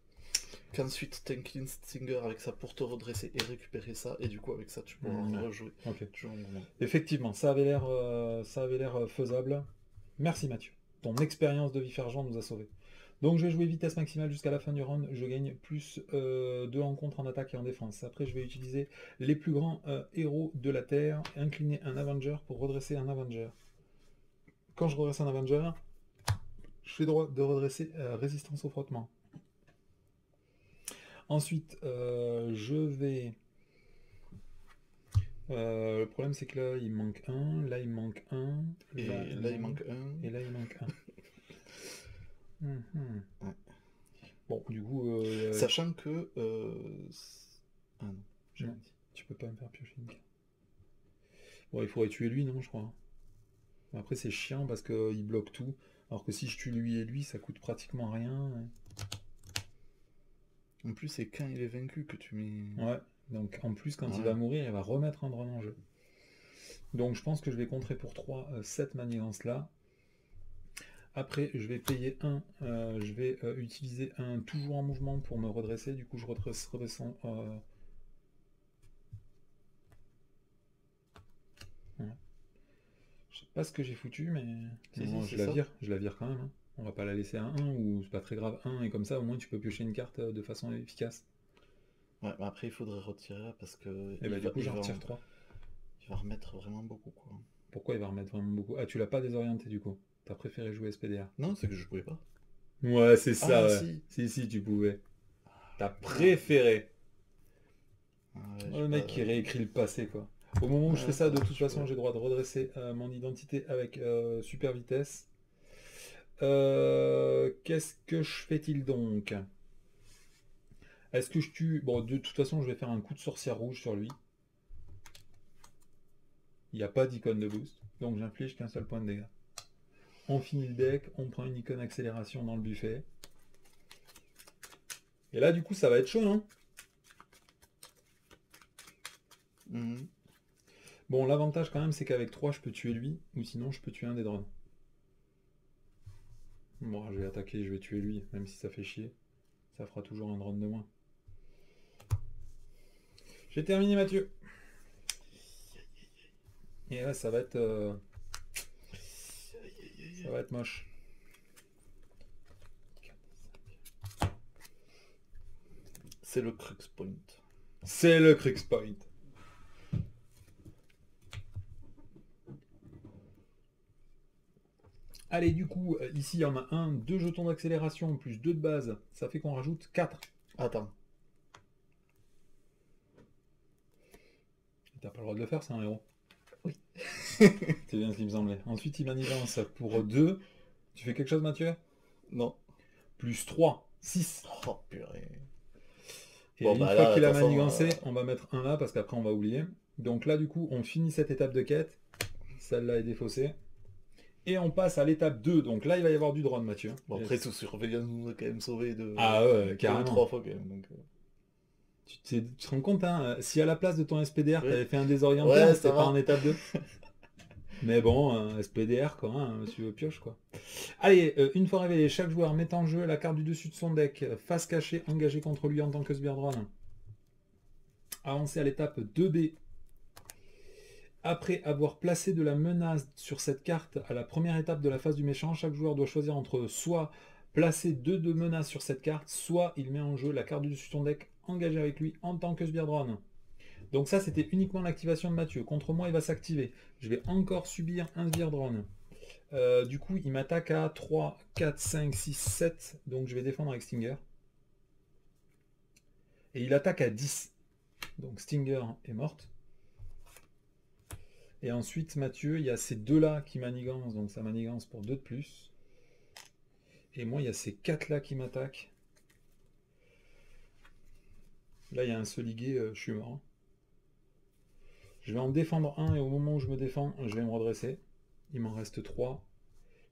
Qu'ensuite t'inclines Stinger avec ça pour te redresser et récupérer ça. Et du coup avec ça tu pourras rejouer. Ok. Toujours en mouvement. Effectivement, ça avait l'air faisable. Merci Mathieu. Ton expérience de Vifergent nous a sauvés. Donc je vais jouer vitesse maximale jusqu'à la fin du round. Je gagne plus 2 rencontres en attaque et en défense. Après je vais utiliser les plus grands héros de la Terre, incliner un Avenger pour redresser un Avenger. Quand je redresse un Avenger, j'ai droit de redresser résistance au frottement. Ensuite, je vais... le problème c'est que là il manque un, là il manque un, et là il manque un. et là il manque un. Ouais. Bon, du coup... Sachant que... Ah non, j'ai non, rien dit. tu peux pas me faire piocher une carte. Bon, il faudrait tuer lui, non, je crois. Après c'est chiant parce qu'il bloque tout. Alors que si je tue lui et lui, ça coûte pratiquement rien. En plus c'est quand il est vaincu que tu mets... Ouais, donc en plus quand il va mourir, il va remettre un drone en jeu. Donc je pense que je vais contrer pour 3 cette manigance-là. Après, je vais payer 1, je vais utiliser un toujours en mouvement pour me redresser. Du coup, je redescends. Ouais. Je sais pas ce que j'ai foutu, mais je la vire quand même. Hein. On va pas la laisser à 1 ou c'est pas très grave 1 et comme ça, au moins, tu peux piocher une carte de façon efficace. Ouais, mais après il faudrait retirer parce que... Et bah, du coup, j'en retire 3. Il va remettre vraiment beaucoup quoi. Pourquoi il va remettre vraiment beaucoup? Ah, tu l'as pas désorienté du coup. T'as préféré jouer SPDR. Non, c'est que je pouvais pas. Ouais, c'est ça. Ah, ouais. Si, tu pouvais. T'as préféré. Ouais, le mec qui réécrit le passé, quoi. Au moment où je fais ça, de toute façon, j'ai le droit de redresser mon identité avec super vitesse. Qu'est-ce que je fais-il donc? Est-ce que je tue... Bon, de toute façon, je vais faire un coup de sorcière rouge sur lui. Il n'y a pas d'icône de boost, donc j'inflige qu'un seul point de dégâts. On finit le deck, on prend une icône accélération dans le buffet. Et là, du coup, ça va être chaud, non? Bon, l'avantage quand même, c'est qu'avec 3, je peux tuer lui, ou sinon, je peux tuer un des drones. Bon, je vais attaquer, je vais tuer lui, même si ça fait chier. Ça fera toujours un drone de moins. J'ai terminé, Mathieu. Et là, ça va être... ça va être moche. C'est le Crux Point. C'est le Crux Point. Allez, du coup, ici, il y en a 1, 2 jetons d'accélération, plus 2 de base. Ça fait qu'on rajoute 4. Attends. T'as pas le droit de le faire, c'est un héros. Oui. C'est bien ce qui me semblait. Ensuite, il manigance pour 2. Tu fais quelque chose, Mathieu? Non. Plus 3, 6. Oh, purée. Et Bon, une bah fois là, qu'il a de toute façon, manigancé, on va mettre un là, parce qu'après, on va oublier. Donc là, du coup, on finit cette étape de quête. Celle-là est défaussée. Et on passe à l'étape 2. Donc là, il va y avoir du drone, Mathieu. Bon, après, sous surveillance, nous a quand même sauvé de... Ah ouais, 2 ou carrément. 3 fois quand même. Donc... Tu te rends compte, hein, si à la place de ton SPDR, Oui. t'avais fait un désorienté, Ouais, c'était ça pas va. en étape 2. Mais bon, SPDR, quoi, hein, monsieur pioche, quoi. Allez, une fois révélé, chaque joueur met en jeu la carte du dessus de son deck, face cachée engagée contre lui en tant que Sbire Drone. Avancez à l'étape 2B. Après avoir placé de la menace sur cette carte à la première étape de la phase du méchant, chaque joueur doit choisir entre soit placer 2 de menaces sur cette carte, soit il met en jeu la carte du dessus de son deck engagée avec lui en tant que Sbire Drone. Donc ça, c'était uniquement l'activation de Mathieu. Contre moi, il va s'activer. Je vais encore subir un Sbire Drone. Du coup, il m'attaque à 3, 4, 5, 6, 7. Donc je vais défendre avec Stinger. Et il attaque à 10. Donc Stinger est morte. Et ensuite, Mathieu, il y a ces deux-là qui manigancent. Donc ça manigance pour 2 de plus. Et moi, il y a ces 4-là qui m'attaquent. Là, il y a un soligué, je suis mort. Je vais en défendre un et au moment où je me défends, je vais me redresser. Il m'en reste 3.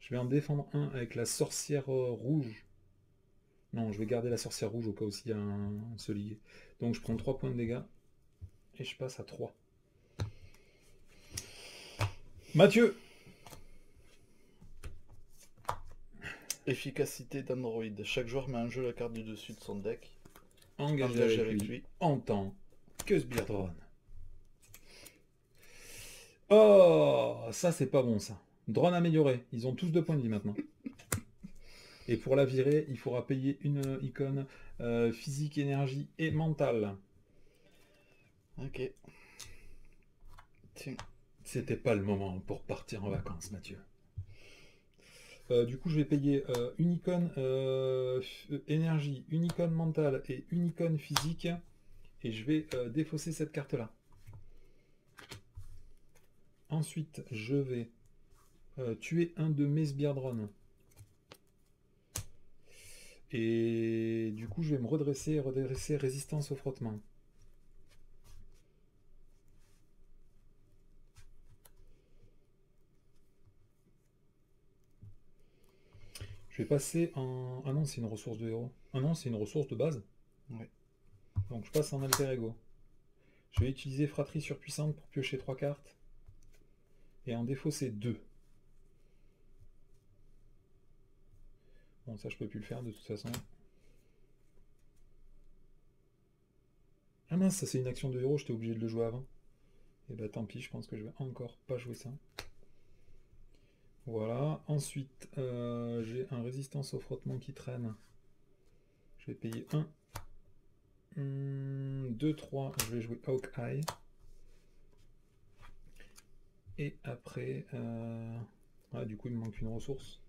Je vais en défendre un avec la sorcière rouge. Non, je vais garder la sorcière rouge au cas où il y a un soligué. Donc je prends 3 points de dégâts. Et je passe à 3. Mathieu! Efficacité d'Android. Chaque joueur met en jeu la carte du dessus de son deck. Engagé avec lui en tant que Sbire Drone. Oh, ça c'est pas bon ça. Drone amélioré. Ils ont tous 2 points de vie maintenant. Et pour la virer, il faudra payer une icône physique, énergie et mentale. Ok. Tiens. C'était pas le moment pour partir en vacances, Mathieu. Du coup, je vais payer une icône énergie, une icône mentale et une icône physique. Et je vais défausser cette carte-là. Ensuite, je vais tuer un de mes Sbire Drones. Et du coup, je vais me redresser résistance au frottement. Je vais passer en... Ah non, c'est une ressource de héros. Ah non, c'est une ressource de base. Ouais. Donc je passe en alter ego. Je vais utiliser fratrie surpuissante pour piocher 3 cartes. Et en défausser 2. Bon, ça je peux plus le faire de toute façon. Ah mince, ça c'est une action de héros, j'étais obligé de le jouer avant. Et bah tant pis, je pense que je vais encore pas jouer ça. Voilà, ensuite j'ai un résistance au frottement qui traîne. Je vais payer 1. 2, 3, je vais jouer Hawkeye. Et après, ouais, du coup il me manque une ressource.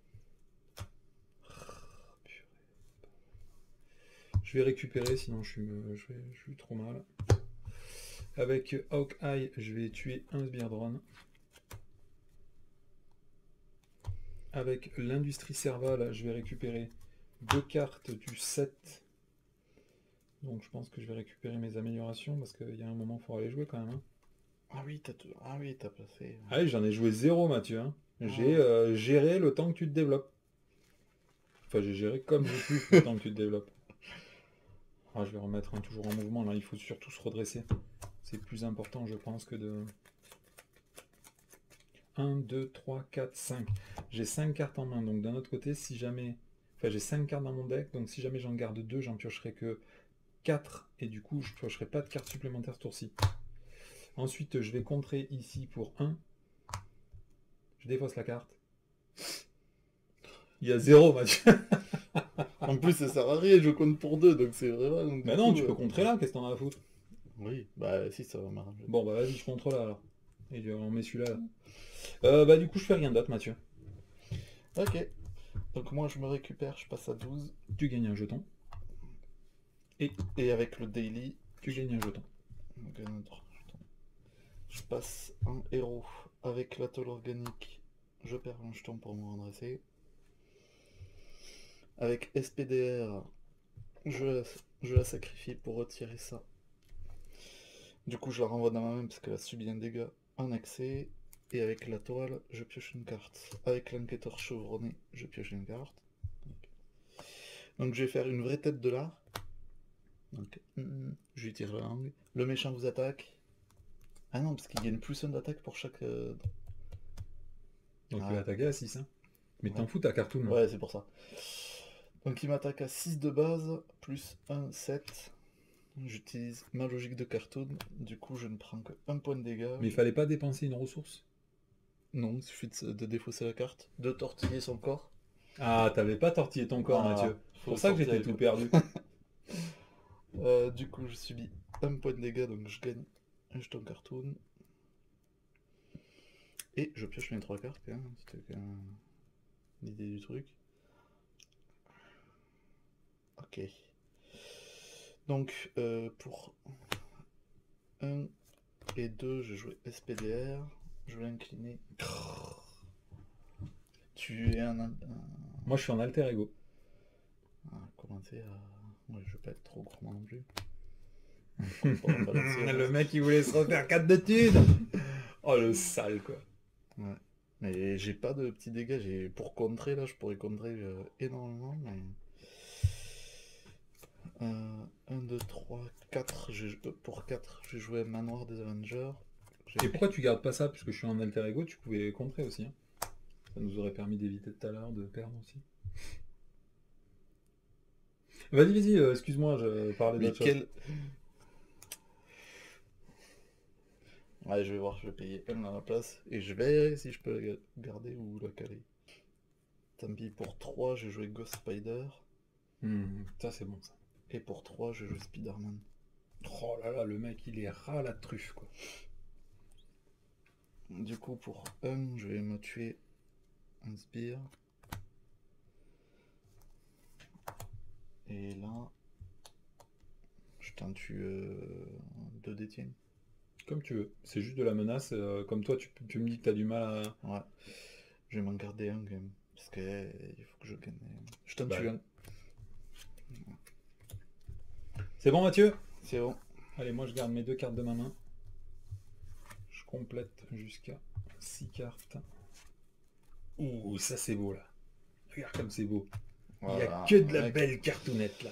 Je vais récupérer, sinon je suis trop mal. Avec Hawkeye, je vais tuer un Sbire Drone. Avec l'Industrie Serval, je vais récupérer 2 cartes du 7. Donc je pense que je vais récupérer mes améliorations, parce qu'il y a un moment, il faudra les jouer quand même. Hein. Ah oui, t'as placé. Ah oui, j'en ai joué 0, Mathieu. Hein. J'ai géré le temps que tu te développes. Enfin, j'ai géré comme j'ai pu le temps que tu te développes. Ah, je vais remettre toujours en mouvement, là, il faut surtout se redresser. C'est plus important, je pense, que de... 1, 2, 3, 4, 5. J'ai 5 cartes en main, donc d'un autre côté, si jamais... Enfin, j'ai 5 cartes dans mon deck, donc si jamais j'en garde 2, j'en piocherai que 4, et du coup, je piocherai pas de cartes supplémentaires ce tour-ci. Ensuite, je vais contrer ici pour 1. Je défausse la carte. Il y a 0, Mathieu. En plus, ça sert à rien, je compte pour 2, donc c'est vraiment... donc, Bah du non, coup, tu peux contrer là, qu'est-ce que t'en as à foutre? Oui, bah si, ça va m'arranger. Bon, bah vas-y, je contre là alors. Et on met celui-là là. Bah du coup, je fais rien d'autre, Mathieu. Ok, donc moi je me récupère, je passe à 12. Tu gagnes un jeton. Et avec le daily, Tu gagnes un jeton. je gagne un autre jeton. Je passe un héros avec l'atoll organique, je perds un jeton pour me redresser. Avec SPDR, je la sacrifie pour retirer ça. Du coup, je la renvoie dans ma main parce qu'elle a subi un dégât en accès. Et avec la toile, je pioche une carte. Avec l'enquêteur chevronné, je pioche une carte. Donc je vais faire une vraie tête de l'art. Donc, je lui tire la langue. Le méchant vous attaque. Ah non, parce qu'il gagne plus un d'attaque pour chaque... Donc Ah. tu vas attaquer à 6, hein. Mais Ouais. t'en fous ta cartoon là. Ouais, c'est pour ça. Donc il m'attaque à 6 de base, plus 1, 7. J'utilise ma logique de cartoon, du coup je ne prends que 1 point de dégâts. Mais il fallait pas dépenser une ressource. Non, il suffit de défausser la carte, de tortiller son corps. Ah, t'avais pas tortillé ton corps, Ah, Mathieu. C'est faut pour ça que sortir j'étais avec tout le- perdu. Du coup je subis 1 point de dégâts, donc je gagne un jeton cartoon. Et je pioche mes 3 cartes, hein. C'était quand même l'idée du truc. Ok. Donc pour 1 et 2, je jouais SPDR. Je vais incliner. Tu es un... Moi, je suis en alter ego. commencer à... Ouais, je vais pas être trop gourmand non plus. Pour en balancer, Le mec, il voulait se refaire 4 de thunes. Oh, le sale, quoi. Ouais. Mais j'ai pas de petits dégâts. Pour contrer, là, je pourrais contrer énormément, mais... 1, 2, 3, 4. Pour 4, j'ai joué Manoir des Avengers. Et pourquoi tu gardes pas ça? Puisque je suis en alter ego, tu pouvais contrer aussi, hein. Ça nous aurait permis d'éviter tout à l'heure de perdre aussi. Vas-y, vas-y, excuse-moi, je parlais Mais d'autre chose. quel... Ouais, je vais voir, je vais payer 1 à la place. Et je verrai si je peux la garder ou la caler. Tant pis, pour 3, j'ai joué Ghost Spider. Ça, c'est bon, ça. Et pour 3, je joue Spider-Man. Oh là là, le mec, il est ras la truffe, quoi. Du coup, pour 1, je vais me tuer un sbire. Et là, je t'en tue 2 d'étienne. Comme tu veux. C'est juste de la menace. Comme toi, tu me dis que t'as du mal à... Ouais. Je vais m'en garder un quand même. Parce que il faut que je gagne. Je t'en Bah, tue un. C'est bon, Mathieu? C'est bon. Allez, moi, je garde mes 2 cartes de ma main. Je complète jusqu'à 6 cartes. Ouh, ça, c'est beau, là. Regarde comme c'est beau. Il n'y a Voilà, que de la mec. belle cartoonnette, là.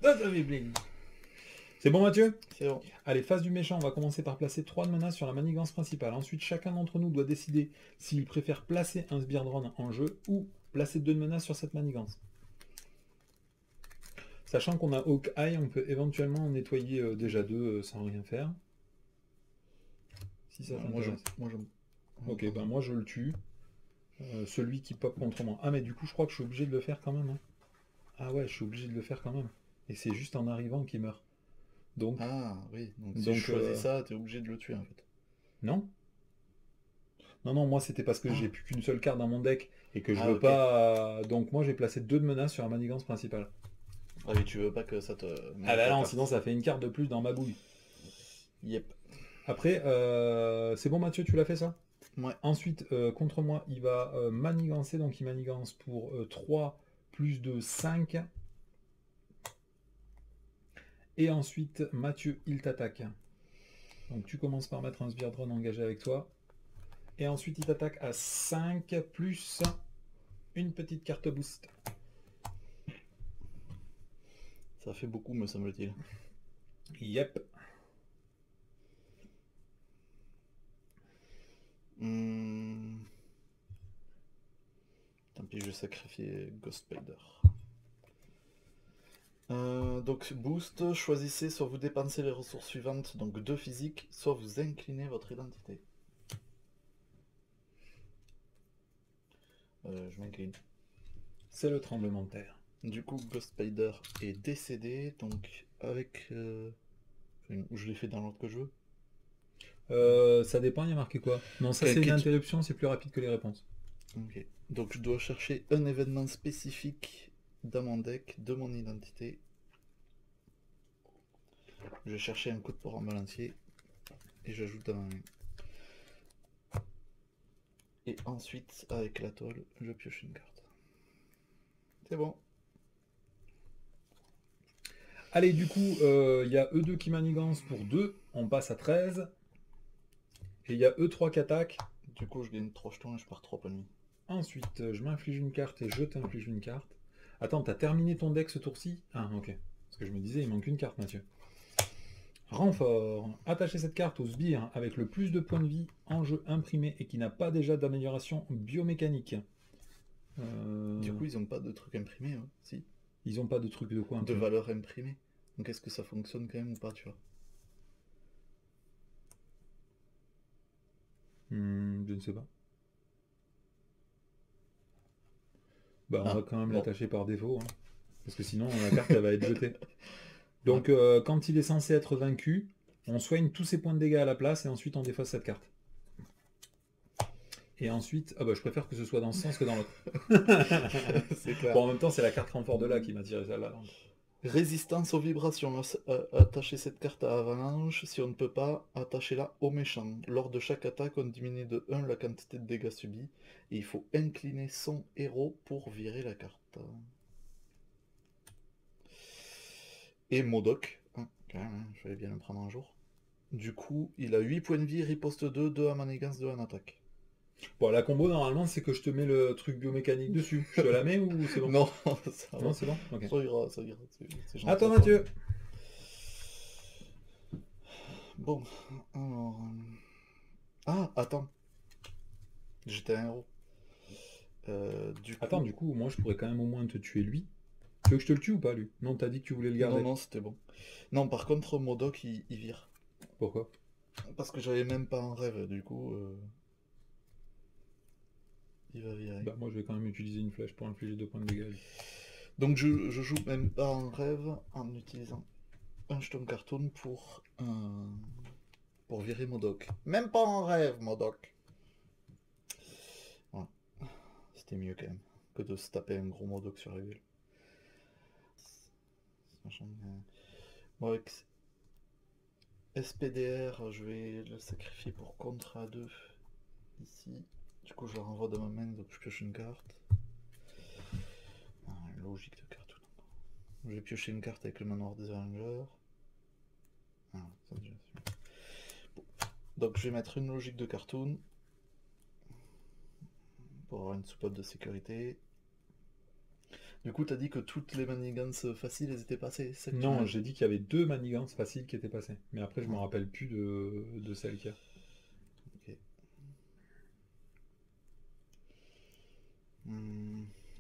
Ah, ça fait bling. C'est bon, Mathieu? C'est bon. Allez, face du méchant, on va commencer par placer 3 de menaces sur la manigance principale. Ensuite, chacun d'entre nous doit décider s'il préfère placer un sbire drone en jeu ou placer 2 de menaces sur cette manigance. Sachant qu'on a Hawkeye, on peut éventuellement en nettoyer déjà 2 sans rien faire. Si ça t'intéresse. Ok, ben moi je le tue. Celui qui pop contre moi. Ah mais du coup je crois que je suis obligé de le faire quand même, hein. Ah ouais, je suis obligé de le faire quand même. Et c'est juste en arrivant qu'il meurt. Donc... Ah oui, donc si Donc, je choisis ça, t'es obligé de le tuer en fait. Non? Non, non, moi c'était parce que Ah. j'ai plus qu'une seule carte dans mon deck et que je Ah, veux ok. pas... Donc moi j'ai placé 2 de menaces sur la manigance principale. Ah oui, tu veux pas que ça te... Ah bah non, sinon ça fait une carte de plus dans ma bouille. Yep. Après, c'est bon Mathieu, tu l'as fait ça? Ouais. Ensuite, contre moi, il va manigancer, donc il manigance pour 3 plus 2, 5. Et ensuite, Mathieu, il t'attaque. Donc tu commences par mettre un sbire drone engagé avec toi. Et ensuite, il t'attaque à 5 plus une petite carte boost. Ça fait beaucoup, me semble-t-il. Yep. Tant pis, je vais sacrifier Ghost Spider. Donc boost, choisissez soit vous dépensez les ressources suivantes, donc 2 physiques, soit vous inclinez votre identité. Je m'incline. C'est le tremblement de terre. Du coup, Ghost Spider est décédé, donc avec... enfin, je l'ai fait dans l'ordre que je veux. Ça dépend, il y a marqué quoi? Non, ça Quel- c'est une quel- interruption, c'est plus rapide que les réponses. Ok. Donc je dois chercher un événement spécifique dans mon deck, de mon identité. Je vais chercher un coup de port en balancier et j'ajoute dans ma main. Et ensuite, avec la toile, je pioche une carte. C'est bon. Allez, du coup, il y a E2 qui manigance pour 2, on passe à 13. Et il y a E3 qui attaque. Du coup, je gagne 3 jetons et je perds 3 points de vie. Ensuite, je m'inflige une carte et je t'inflige une carte. Attends, t'as terminé ton deck ce tour-ci? Ah, ok. Parce que je me disais, il manque une carte, Mathieu. Renfort. Attachez cette carte au sbire avec le plus de points de vie en jeu imprimé et qui n'a pas déjà d'amélioration biomécanique. Du coup, ils ont pas de truc imprimé, hein, si. Ils ont pas de truc de quoi De imprimé. valeur imprimée. Donc est-ce que ça fonctionne quand même ou pas, tu vois? Je ne sais pas. Bah, on Ah, va quand même bon. l'attacher par défaut. Hein. Parce que sinon, la carte, elle va être jetée. Donc, quand il est censé être vaincu, on soigne tous ses points de dégâts à la place et ensuite on défausse cette carte. Et ensuite, ah bah je préfère que ce soit dans ce sens que dans l'autre. C'est clair. Bon, en même temps, c'est la carte renfort de là qui m'a tiré celle-là. Résistance aux vibrations. Attachez cette carte à avalanche. Si on ne peut pas, attachez-la au méchant. Lors de chaque attaque, on diminue de 1 la quantité de dégâts subis. Et il faut incliner son héros pour virer la carte. Et Modok. Hein, quand même, hein, je vais bien le prendre un jour. Du coup, il a 8 points de vie, riposte 2, 2 à manigance, 2 en attaque. Bon, la combo, normalement, c'est que je te mets le truc biomécanique dessus. Je te la mets ou c'est bon? Non, ça va. Non, c'est bon? Ok. Ça ira, ça ira. C'est gentil. À toi, Mathieu. Bon, alors... Ah, attends. J'étais un héros. Du coup... Attends, du coup, moi, je pourrais quand même au moins te tuer lui. Tu veux que je te le tue ou pas, lui? Non, t'as dit que tu voulais le Non, garder. non, c'était bon. Non, par contre, Modok, il vire. Pourquoi? Parce que j'avais même pas un rêve, du coup... il va virer. Bah, moi, je vais quand même utiliser une flèche pour infliger 2 points de dégâts. Donc je joue même pas en rêve en utilisant un jeton cartoon pour virer Modok. Même pas en rêve, Modok. Voilà. C'était mieux quand même que de se taper un gros Modok sur la gueule. Bon, avec SPDR, je vais le sacrifier pour contre A2 ici. Du coup, je le renvoie dans ma main, donc je pioche une carte. Ah, logique de cartoon. Je vais piocher une carte avec le manoir des Avengers. Ah, ça déjà bon. Donc je vais mettre une logique de cartoon pour avoir une soupape de sécurité. Du coup, t'as dit que toutes les manigances faciles, elles étaient passées. Non, j'ai dit qu'il y avait 2 manigances faciles qui étaient passées. Mais après, je me rappelle plus de celle qu'il y a. Ok.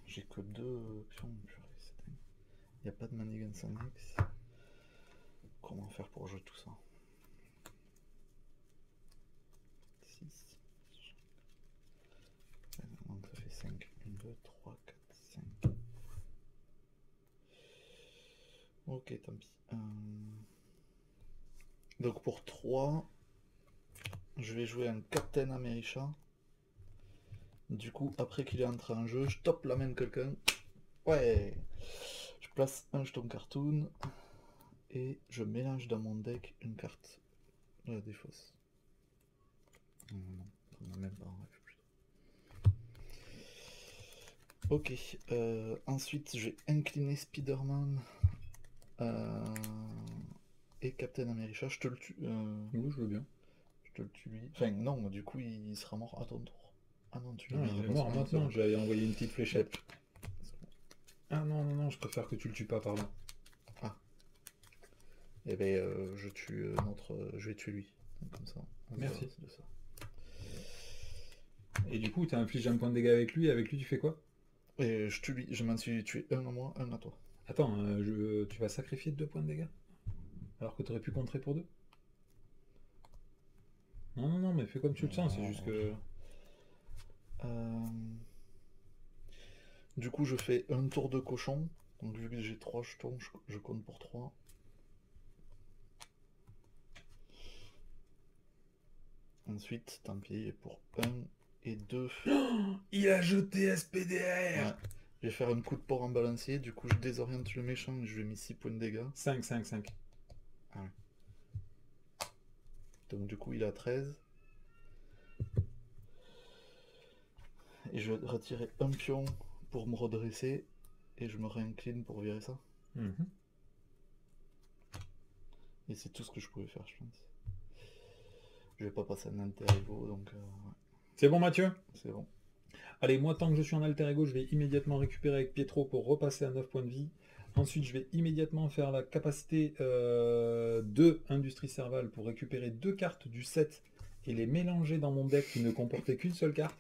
J'ai que 2 options. Il n'y a pas de manigance annexe. Comment faire pour jouer tout ça? 6. Donc ça fait 5. 1, 2, 3, 4, 5. Ok, tant pis. Donc pour 3, je vais jouer un Captain America. Du coup, après qu'il est entré en jeu, je top la main de quelqu'un. Ouais. Je place un jeton cartoon. Et je mélange dans mon deck une carte de la défausse. Non, on a même pas en rêve plutôt. Ok. Ensuite, je vais incliner Spider-Man et Captain America. Je te le tue. Oui, je veux bien. Je te le tue lui. Enfin, non, du coup, il sera mort à ton tour. Ah non, tu l'as Non, mis il est de mort façon, maintenant. c'est J'avais envoyé une petite fléchette. bon. Ah non, non, non, je préfère que tu le tues pas, pardon. Ah. Et ben, je tue je vais tuer lui. Comme ça. Merci. De ça. Et du coup, tu as infligé un point de dégâts avec lui. Avec lui, tu fais quoi? Et je tue lui. Je m'en suis tué un à moi, un à toi. Attends, tu vas sacrifier 2 points de dégâts? Alors que tu aurais pu contrer pour 2? Non, non, non, mais fais comme tu le sens, c'est juste que... Du coup, je fais un tour de cochon. Donc, vu que j'ai 3 jetons, je compte pour 3. Ensuite, tant pis, pour 1 et 2. Il a jeté SPDR. Ouais. Je vais faire un coup de port en balancier. Du coup, je désoriente le méchant et je lui ai mis 6 points de dégâts. 5, 5, 5. Ah ouais. Donc, du coup, il a 13. Et je vais retirer un pion pour me redresser. Et je me réincline pour virer ça. Mhm. Et c'est tout ce que je pouvais faire, je pense. Je vais pas passer un alter ego, donc ouais, C'est bon, Mathieu? c'est bon. Allez, moi, tant que je suis en alter ego, je vais immédiatement récupérer avec Pietro pour repasser à 9 points de vie. Ensuite, je vais immédiatement faire la capacité de Industrie Serval pour récupérer 2 cartes du set et les mélanger dans mon deck qui ne comportait qu'une seule carte.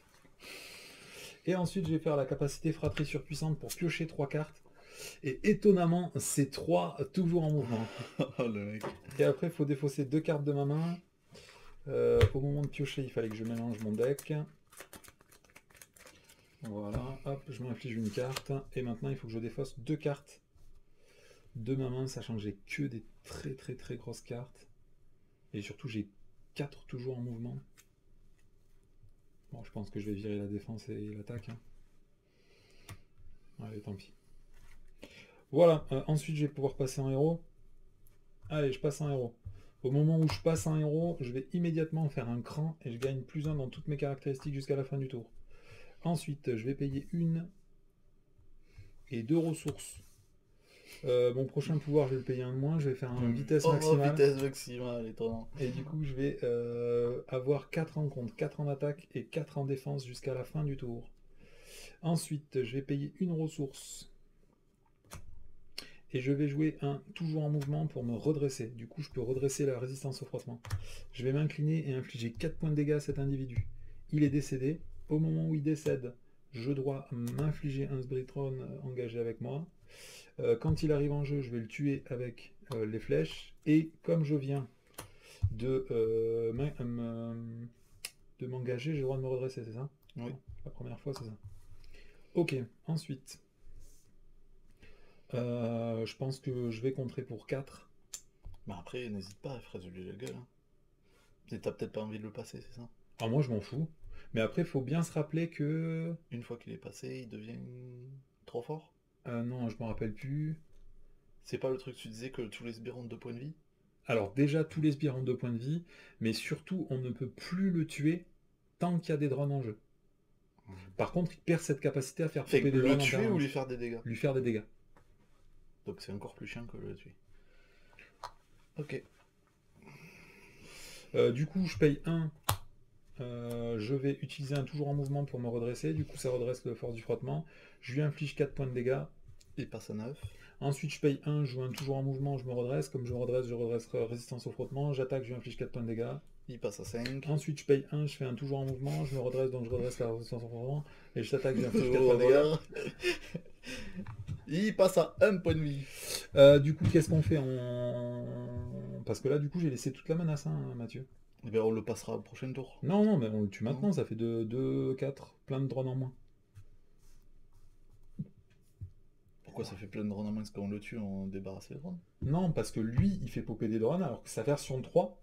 Et ensuite, je vais faire la capacité Fratrie Surpuissante pour piocher 3 cartes. Et étonnamment, c'est 3 toujours en mouvement. Oh le mec. Et après, il faut défausser 2 cartes de ma main. Au moment de piocher, il fallait que je mélange mon deck. Voilà, hop, je m'inflige une carte. Et maintenant, il faut que je défausse 2 cartes de ma main, sachant que j'ai que des très très très grosses cartes. Et surtout, j'ai 4 toujours en mouvement. Bon, je pense que je vais virer la défense et l'attaque. Hein. Allez, tant pis. Voilà, ensuite, je vais pouvoir passer en héros. Allez, je passe en héros. Au moment où je passe en héros, je vais immédiatement faire un cran et je gagne +1 dans toutes mes caractéristiques jusqu'à la fin du tour. Ensuite, je vais payer 1 et 2 ressources. Mon prochain pouvoir, je vais le payer un de moins. Je vais faire un vitesse maximale. Vitesse maximale, étonnant. Et du coup, je vais avoir 4 en compte, 4 en attaque et 4 en défense jusqu'à la fin du tour. Ensuite, je vais payer une ressource. Et je vais jouer un toujours en mouvement pour me redresser. Du coup, je peux redresser la résistance au frottement. Je vais m'incliner et infliger 4 points de dégâts à cet individu. Il est décédé. Au moment où il décède, je dois m'infliger un Sbritron engagé avec moi. Quand il arrive en jeu, je vais le tuer avec les flèches. Et comme je viens de m'engager, j'ai le droit de me redresser, c'est ça? Oui. La première fois, c'est ça. Ok, ensuite. Je pense que je vais contrer pour 4. Mais après, n'hésite pas à fraise-lui la gueule. Hein. Et t'as peut-être pas envie de le passer, c'est ça? Alors moi, je m'en fous. Mais après, il faut bien se rappeler que... Une fois qu'il est passé, il devient trop fort? non, je me rappelle plus. C'est pas le truc que tu disais que tous les sbires ont 2 points de vie? Alors déjà, tous les sbires ont 2 points de vie, mais surtout, on ne peut plus le tuer tant qu'il y a des drones en jeu. Par contre, il perd cette capacité à faire Fait popper que des drones le en tuer ou permanence. lui faire des dégâts? Lui faire des dégâts. Donc c'est encore plus chiant que le tuer. Ok. Du coup, je paye 1. Je vais utiliser un toujours en mouvement pour me redresser. Du coup, ça redresse le force du frottement. Je lui inflige 4 points de dégâts. Il passe à 9. Ensuite, je paye 1, je joue un toujours en mouvement, je me redresse. Comme je redresse résistance au frottement. J'attaque, je lui inflige 4 points de dégâts. Il passe à 5. Ensuite, je paye 1, je fais un toujours en mouvement, je me redresse, donc je redresse la résistance au frottement. Et je t'attaque, je lui inflige 4 points de dégâts. Il passe à 1 point de vie. Du coup, qu'est-ce qu'on fait Parce que là, du coup, j'ai laissé toute la menace, hein, Mathieu. Eh bien, on le passera au prochain tour. Non, non, mais on le tue maintenant, Non. ça fait 2, 4, plein de drones en moins. Pourquoi ça fait plein de drones en moins? Parce qu'on le tue, on débarrasse les drones? Non, parce que lui, il fait popper des drones, alors que sa version 3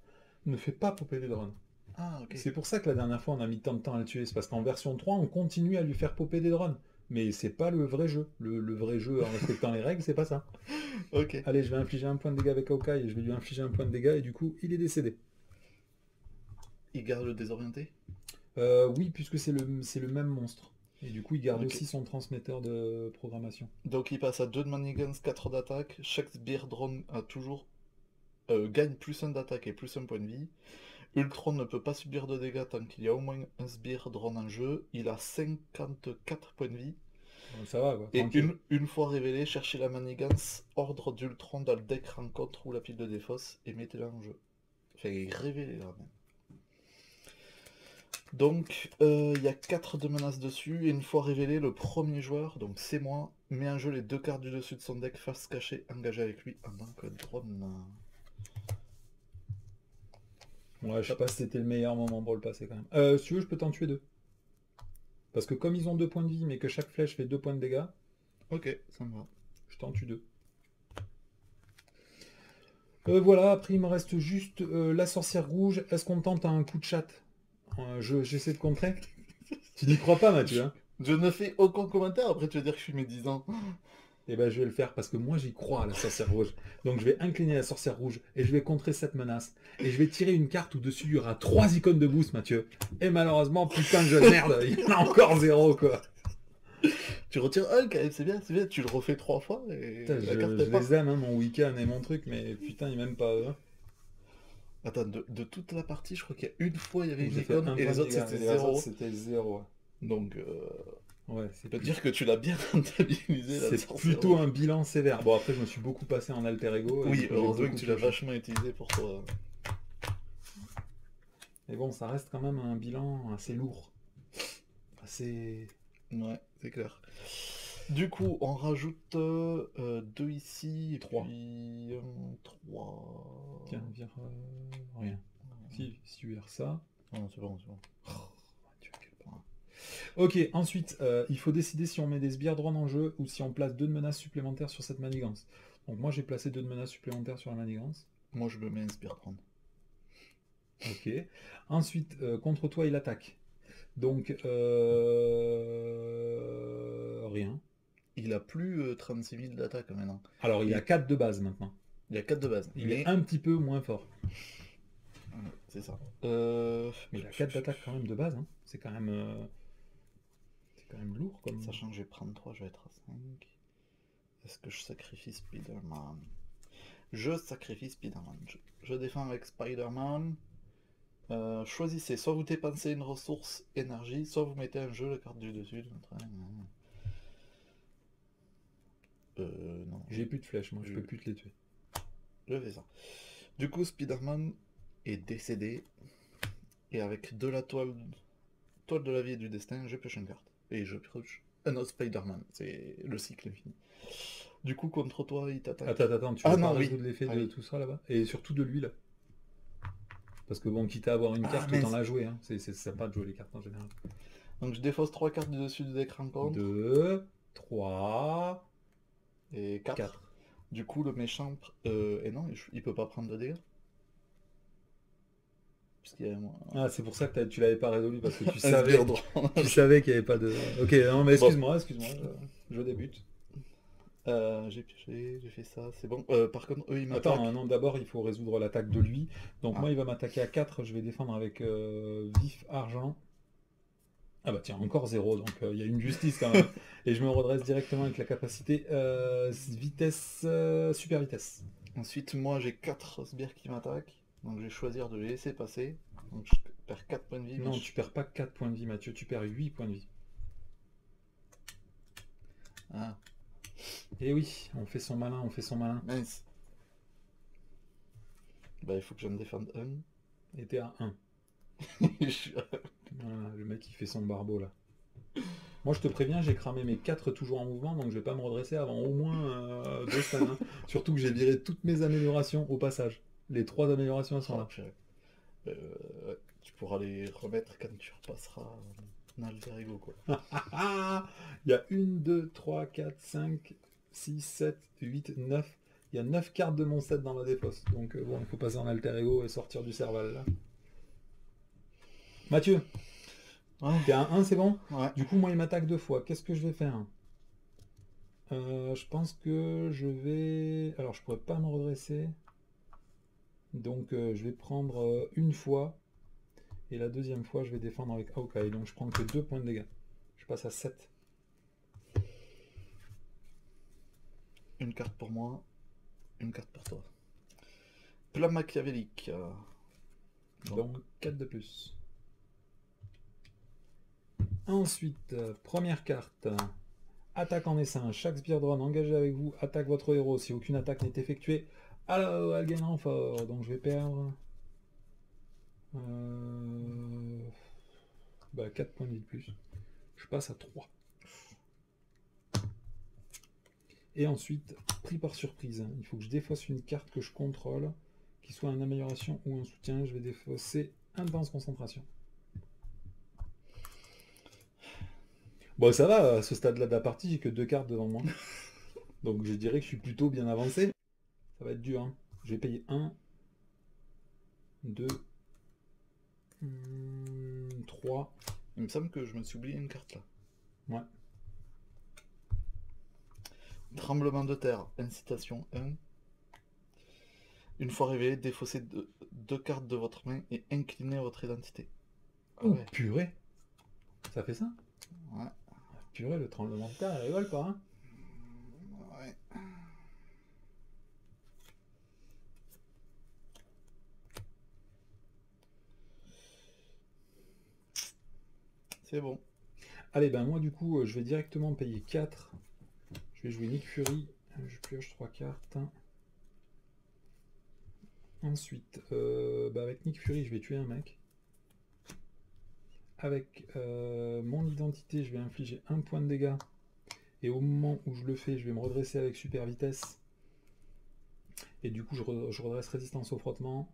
ne fait pas popper des drones. Ah, ok. C'est pour ça que la dernière fois, on a mis tant de temps à le tuer. C'est parce qu'en version 3, on continue à lui faire popper des drones. Mais c'est pas le vrai jeu. Le vrai jeu, en respectant les règles, c'est pas ça. Ok. Allez, je vais infliger un point de dégâts avec Hawkeye, et je vais lui infliger un point de dégâts, et du coup, il est décédé. Il garde le désorienté? Oui, puisque c'est le même monstre. Et du coup, il garde Ok. aussi son transmetteur de programmation. Donc il passe à 2 de manigance, 4 d'attaque. Chaque sbire drone a toujours gagne +1 d'attaque et +1 point de vie. Ultron ne peut pas subir de dégâts tant qu'il y a au moins un sbire drone en jeu. Il a 54 points de vie. Donc ça va, quoi. Et Tranquille. une fois révélé, cherchez la manigance, ordre d'Ultron dans le deck rencontre ou la pile de défausse et mettez-la en jeu. Fait révéler là même. Donc il y a 4 de menaces dessus, et une fois révélé, le premier joueur, donc c'est moi, met en jeu les 2 cartes du dessus de son deck face cachée engagée avec lui en tant que drone. Ouais, je sais pas si c'était le meilleur moment pour le passer quand même. Si tu veux, je peux t'en tuer 2. Parce que comme ils ont 2 points de vie, mais que chaque flèche fait 2 points de dégâts, Ok, ça me va. je t'en tue 2. Voilà, après il me reste juste la sorcière rouge. Est-ce qu'on tente un coup de chatte? J'essaie de contrer. Tu n'y crois pas, Mathieu, hein? Je ne fais aucun commentaire, après tu vas dire que je suis médisant. Eh ben, je vais le faire parce que moi j'y crois à la sorcière rouge. Donc je vais incliner la sorcière rouge et je vais contrer cette menace. Et je vais tirer une carte où dessus il y aura 3 icônes de boost, Mathieu. Et malheureusement, putain de jeu de merde, il y en a encore 0, quoi. Tu retires Hulk, c'est bien, tu le refais 3 fois et Putain, la carte je est pas. les aime, hein, mon week-end et mon truc, mais putain, il m'aime pas eux. Attends, de toute la partie, je crois qu'il y a une fois il y avait Où une j'ai fait icône un et point les de autres dégâts. c'était Et les autres, 0. c'était 0. Donc, Ouais, je peux te dire que tu l'as bien rentabilisé la c'est sorcière plutôt rouge. un bilan sévère. Bon, après, je me suis beaucoup passé en alter ego. Et Oui, du coup, j'ai heureusement que beaucoup tu l'as pioché. vachement utilisé pour toi. Mais bon, ça reste quand même un bilan assez lourd. Assez... Ouais, c'est clair. Du coup, on rajoute 2 ici et 3. puis 3. Tiens, vire rien. Si tu vires ça... Non, c'est bon, c'est bon. Tu vois, quel point. Ok, ensuite, il faut décider si on met des sbires drones en jeu ou si on place 2 de menaces supplémentaires sur cette manigance. Donc moi j'ai placé 2 de menaces supplémentaires sur la manigance. Moi, je me mets un Speartron. Ok. Ensuite, contre toi il attaque. Donc, rien. Il a plus 36 000 d'attaque maintenant. Alors il a 4 de base maintenant. Il a 4 de base. Il est un petit peu moins fort. C'est ça. Mais il a 4 d'attaque quand même de base. Hein. C'est quand même lourd comme... Sachant que je vais prendre 3, je vais être à 5. Est-ce que je sacrifie Spider-Man? Je sacrifie Spider-Man. Je défends avec Spider-Man. Choisissez, soit vous dépensez une ressource énergie, soit vous mettez en jeu la carte du dessus. Non. J'ai plus de flèches, moi je peux plus te les tuer. Je fais ça. Du coup, Spider-Man est décédé. Et avec de la toile de la vie et du destin, je pioche une carte. Et je pioche un autre Spider-Man. C'est le cycle infini. Du coup, contre toi, il t'attaque. Attends, tu veux pas résoudre l'effet de tout ça là-bas? Et surtout de lui là. Parce que bon, quitte à avoir une carte, autant la jouer. Hein. C'est sympa de jouer les cartes en général. Donc je défausse 3 cartes du dessus du deck rencontre. 2, 3 et 4. Du coup, le méchant... et non, il peut pas prendre de dégâts. Ah, c'est pour ça que tu l'avais pas résolu, parce que tu tu savais qu'il n'y avait pas de... Ok, non, mais excuse-moi, je débute. J'ai pioché, j'ai fait ça, c'est bon. Par contre, eux, ils m'attaquent. Attends, non, d'abord, il faut résoudre l'attaque de lui. Donc moi, il va m'attaquer à 4, je vais défendre avec vif argent. Ah bah tiens, encore 0, donc il y a une justice quand même. Et je me redresse directement avec la capacité vitesse, super vitesse. Ensuite, moi, j'ai 4 sbires qui m'attaquent. Donc je vais choisir de les laisser passer. Donc je perds 4 points de vie. Non, tu perds pas 4 points de vie, Mathieu, tu perds 8 points de vie. Ah. Et oui, on fait son malin, Mince. Bah il faut que j'en défende un. Et t'es à 1. Voilà, le mec il fait son barbeau là. Moi je te préviens, j'ai cramé mes 4 toujours en mouvement, donc je vais pas me redresser avant au moins 2 semaines. Hein. Surtout que j'ai viré toutes mes améliorations au passage. Les 3 améliorations sont là. Tu pourras les remettre quand tu repasseras en alter ego quoi. Il y a 1, 2, 3, 4, 5, 6, 7, 8, 9. Il y a 9 cartes de mon set dans la défausse. Donc bon, il faut passer en alter ego et sortir du serval là. Mathieu, t'es à 1, c'est bon? Ouais. Du coup, moi, il m'attaque 2 fois. Qu'est-ce que je vais faire? Je pense que je vais... Alors, je pourrais pas me redresser. Donc, je vais prendre une fois. Et la deuxième fois, je vais défendre avec Hawkeye. Donc, je prends que 2 points de dégâts. Je passe à 7. Une carte pour moi. Une carte pour toi. Plan machiavélique. Donc, 4 de plus. Ensuite, première carte, attaque en essaim. Chaque sbire drone engagé avec vous attaque votre héros. Si aucune attaque n'est effectuée, alors elle gagne renfort. Donc je vais perdre 4 points de vie de plus. Je passe à 3. Et ensuite, pris par surprise, il faut que je défausse une carte que je contrôle, qui soit une amélioration ou un soutien. Je vais défausser intense concentration. Bon, ça va, à ce stade-là de la partie, j'ai que 2 cartes devant moi. Donc je dirais que je suis plutôt bien avancé. Ça va être dur, hein. Je vais payer 1, 2, 3. Il me semble que je me suis oublié une carte là. Ouais. Tremblement de terre, incitation 1. Une fois révélé, défaussez deux cartes de votre main et inclinez votre identité. Ah Oh, ouais. purée. Ça fait ça? Ouais. Purée, le tremblement de terre, il rigole pas, hein. Ouais. C'est bon. Allez, ben moi du coup, je vais directement payer 4. Je vais jouer Nick Fury. Je pioche 3 cartes. Ensuite, avec Nick Fury, je vais tuer un mec. Avec mon identité, je vais infliger 1 point de dégâts. Et au moment où je le fais, je vais me redresser avec super vitesse. Et du coup, je redresse résistance au frottement.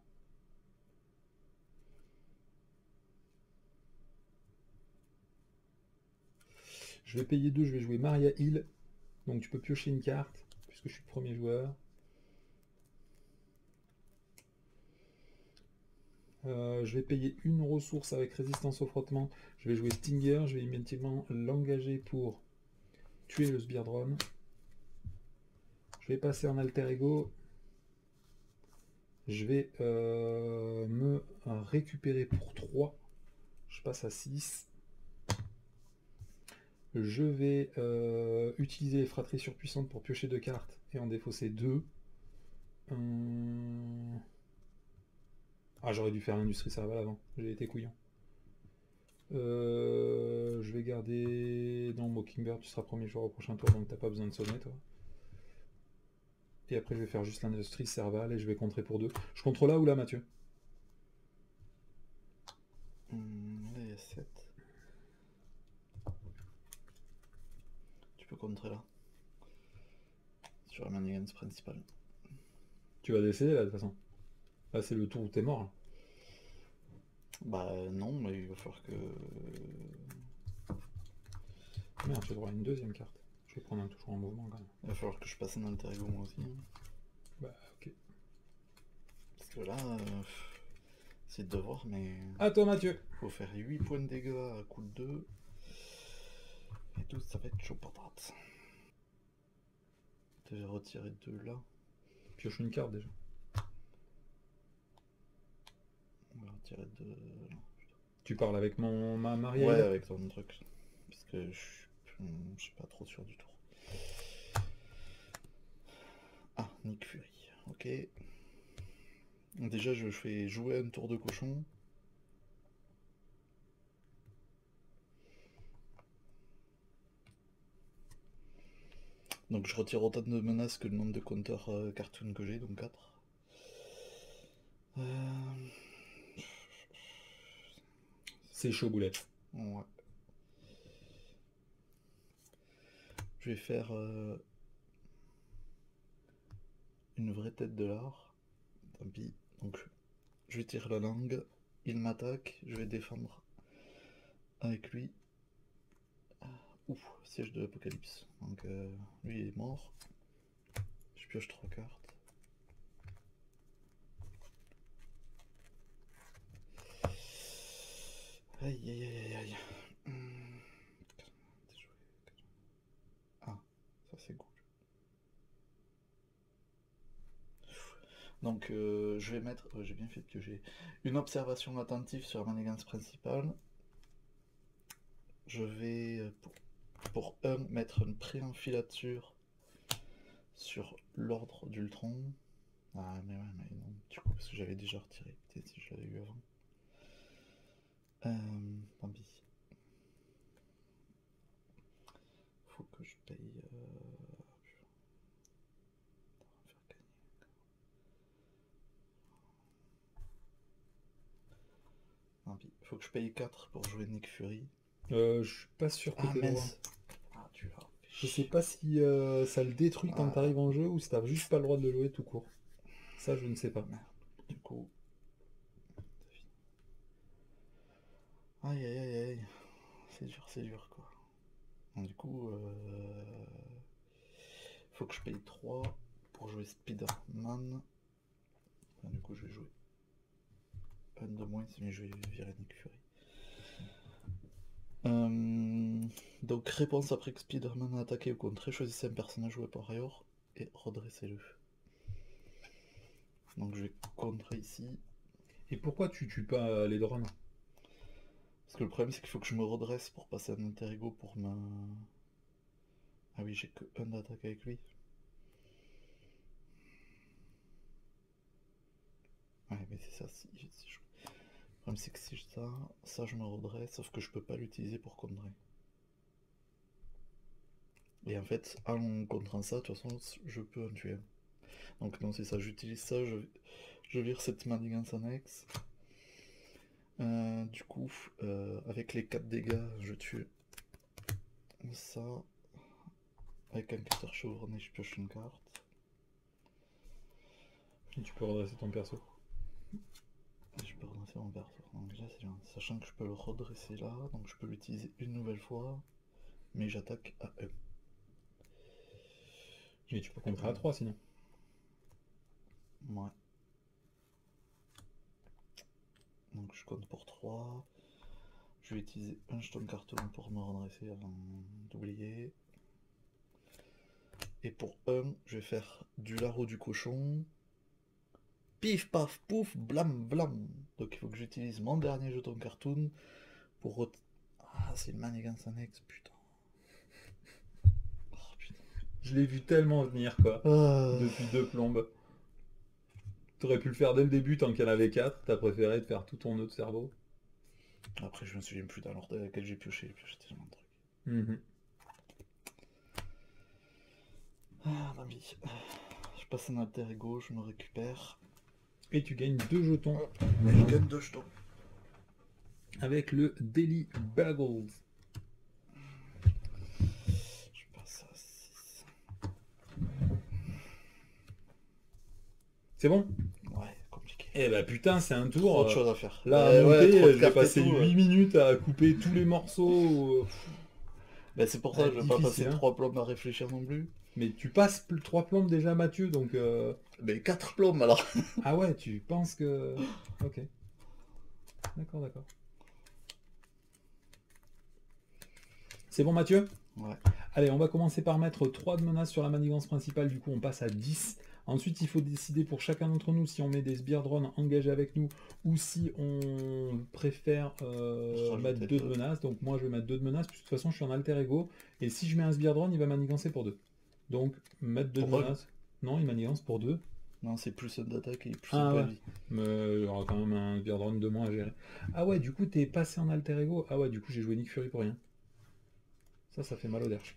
Je vais payer 2, je vais jouer Maria Hill. Donc tu peux piocher une carte, puisque je suis le premier joueur. Je vais payer une ressource avec résistance au frottement. Je vais jouer Stinger, je vais immédiatement l'engager pour tuer le Sbire Drone. Je vais passer en alter ego. Je vais me récupérer pour 3. Je passe à 6. Je vais utiliser les fratries surpuissantes pour piocher 2 cartes et en défausser 2. Ah, j'aurais dû faire l'industrie servale avant, j'ai été couillon. Je vais garder... Non, Mockingbird, tu seras premier joueur au prochain tour, donc t'as pas besoin de sonner, toi. Et après, je vais faire juste l'industrie servale et je vais contrer pour 2. Je contre là ou là, Mathieu? Là, il y a 7. Tu peux contrer là. Sur la manigance principale. Tu vas décéder là, de toute façon. Là, c'est le tour où t'es mort. Là. Bah non, mais il va falloir que... Merde, j'ai droit à une deuxième carte. Je vais prendre un toujours en mouvement quand même. Il va falloir que je passe un alter ego moi aussi. Hein. Bah, ok. Parce que là, c'est de devoir, mais... À toi, Mathieu. Faut faire 8 points de dégâts à coup de 2. Et tout, ça va être chaud patate. Je vais retirer 2 là. Pioche une carte déjà. On va retirer 2 là. Tu parles avec ma Maria? Ouais, avec ton truc. Parce que je suis pas trop sûr du tout. Ah, Nick Fury. Ok. Déjà, je fais jouer un tour de cochon. Donc je retire autant de menaces que le nombre de compteurs cartoon que j'ai, donc 4. C'est chaud, boulette. Ouais. Je vais faire une vraie tête de l'art. Tant pis. Donc je vais tirer la langue. Il m'attaque. Je vais défendre avec lui. Ouf, siège de l'apocalypse. Donc lui il est mort. Je pioche 3 cartes. Aïe aïe aïe aïe. Ah, ça c'est cool. Donc je vais mettre, j'ai bien fait de piocher, une observation attentive sur la manigance principale. Je vais, pour 1, mettre une préenfilature sur l'ordre d'Ultron. Ah mais ouais, mais non, du coup, parce que j'avais déjà retiré, peut-être si je l'avais eu avant. Tant pis. Faut que je paye... Tant pis. Faut que je paye 4 pour jouer Nick Fury. Je suis pas sûr que Ah t'aies le droit. mince. Ah tu l'as. Je sais pas si ça le détruit quand Ah. t'arrives en jeu ou si t'as juste pas le droit de le jouer tout court. Ça, je ne sais pas. Merde. Du coup... Aïe aïe aïe aïe. C'est dur quoi. Donc, du coup, faut que je paye 3 pour jouer Spider-Man. Enfin, du coup, je vais jouer un de moins, mais je vais virer Nick Fury. Donc, réponse après que Spider-Man a attaqué ou contré, choisissez un personnage joué par Rior et redressez-le. Donc, je vais contrer ici. Et pourquoi tu tues pas les drones? Parce que le problème, c'est qu'il faut que je me redresse pour passer un alter ego pour ma. Ah oui, j'ai que un d'attaque avec lui. Ouais, mais c'est ça. Le problème, c'est que si ça, je me redresse, sauf que je peux pas l'utiliser pour contrer. Et en fait, en contrant ça, de toute façon, je peux en tuer un. Donc non, c'est ça, j'utilise ça, je vire cette manigance annexe. Du coup, avec les 4 dégâts, je tue ça. Avec un cutter chevronné, je pioche une carte. Et tu peux redresser ton perso. Et je peux redresser mon perso. Donc là, c'est bien. Sachant que je peux le redresser là, donc je peux l'utiliser une nouvelle fois, mais j'attaque à 1. Mais tu peux contrer à 3 sinon. Ouais. Donc je compte pour 3. Je vais utiliser un jeton carton pour me redresser avant d'oublier. Et pour 1, je vais faire du larreau du cochon. Pif paf pouf, blam blam. Donc il faut que j'utilise mon dernier jeton cartoon pour... Ah, c'est une manigance annexe, putain. Oh, putain. Je l'ai vu tellement venir quoi. Depuis 2 plombes. T'aurais pu le faire dès le début tant qu'il y en avait 4. T'as préféré de faire tout ton nœud de cerveau. Après, je me souviens plus dans l'ordre dans lequel j'ai pioché tellement de trucs. Ah, la vie. Je passe un alter ego, je me récupère. Et tu gagnes 2 jetons. Et je gagne 2 jetons. Avec le Daily Bagels. Je passe à 6. C'est bon? Ouais, compliqué. Eh bah putain, c'est un tour. Trop de choses à faire. Là, à monter, trop de j'ai cartes et passé tout, 8 minutes à couper tous les morceaux. Bah, c'est pour ça que je vais pas passer difficile, hein. 3 plombes à réfléchir non plus. Mais tu passes 3 plombes déjà, Mathieu, donc... Mais 4 plombes alors. Ah ouais, tu penses que... Ok. D'accord, d'accord. C'est bon, Mathieu? Ouais. Allez, on va commencer par mettre 3 de menaces sur la manigance principale, du coup on passe à 10. Ensuite, il faut décider pour chacun d'entre nous si on met des sbires drones engagés avec nous ou si on préfère mettre 2 de menaces. Donc moi je vais mettre 2 de menaces, puisque de toute façon je suis en alter ego. Et si je mets un sbire drone, il va manigancer pour 2. Donc mettre 2 de menaces. Non, il manigance pour 2. Non, c'est plus un d'attaque et plus un point de vie. Mais il y aura quand même un sbire drone de moins à gérer. Ah ouais, du coup t'es passé en alter ego. Ah ouais, du coup j'ai joué Nick Fury pour rien. Ça fait mal au derche.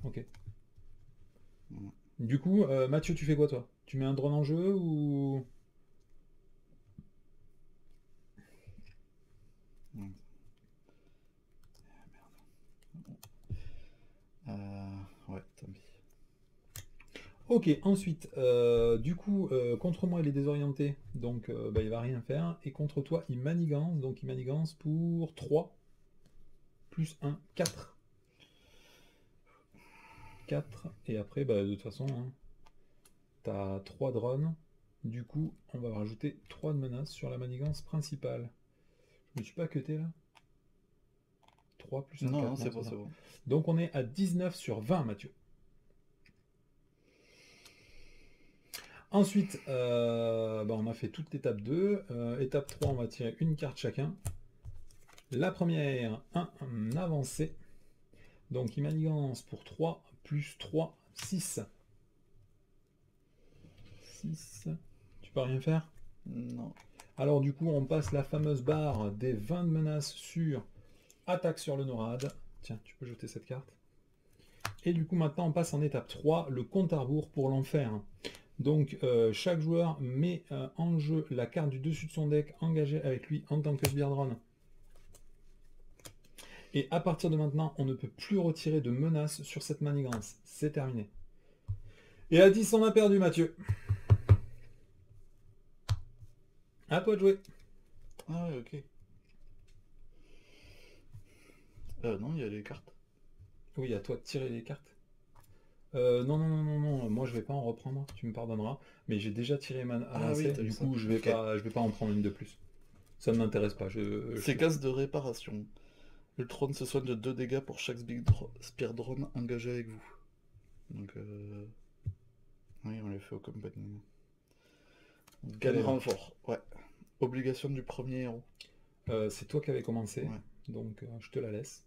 Ok. Du coup, Mathieu, tu fais quoi toi? Tu mets un drone en jeu ou... Ouais, tant pis. Ok, ensuite, du coup, contre moi il est désorienté, donc il va rien faire. Et contre toi il manigance, donc il manigance pour 3. Plus 1, 4. 4, et après, de toute façon, hein, t'as 3 drones. Du coup, on va rajouter 3 de menaces sur la manigance principale. Je me suis pas cuté là? 3 plus 1, 4. Non, c'est bon, c'est bon. Donc on est à 19 sur 20, Mathieu. Ensuite, on a fait toute l'étape 2. Étape 3, on va tirer une carte chacun. La première, un avancé. Donc il manigance pour 3, plus 3, 6. 6. Tu peux rien faire? Non. Alors du coup, on passe la fameuse barre des 20 de menaces sur attaque sur le NORAD. Tiens, tu peux jeter cette carte. Et du coup, maintenant, on passe en étape 3, le compte à rebours pour l'enfer. Donc, chaque joueur met en jeu la carte du dessus de son deck engagée avec lui en tant que sbire drone. Et à partir de maintenant, on ne peut plus retirer de menaces sur cette manigance. C'est terminé. Et à 10, on a perdu, Mathieu. À toi de jouer. Ah ouais, ok. Non, il y a les cartes. Oui, à toi de tirer les cartes. Non, non, non, non, non, moi je vais pas en reprendre, tu me pardonneras. Mais j'ai déjà tiré ma Ah oui, avancée, t'as eu du ça. coup Ok. je vais pas en prendre une de plus. Ça ne m'intéresse pas. Séquence de réparation. Ultron se soigne de 2 dégâts pour chaque Spear Drone engagé avec vous. Donc, oui, on les fait au compagnie. Gagne Allez, renfort, ouais. Obligation du premier héros. c'est toi qui avais commencé, Ouais. donc je te la laisse.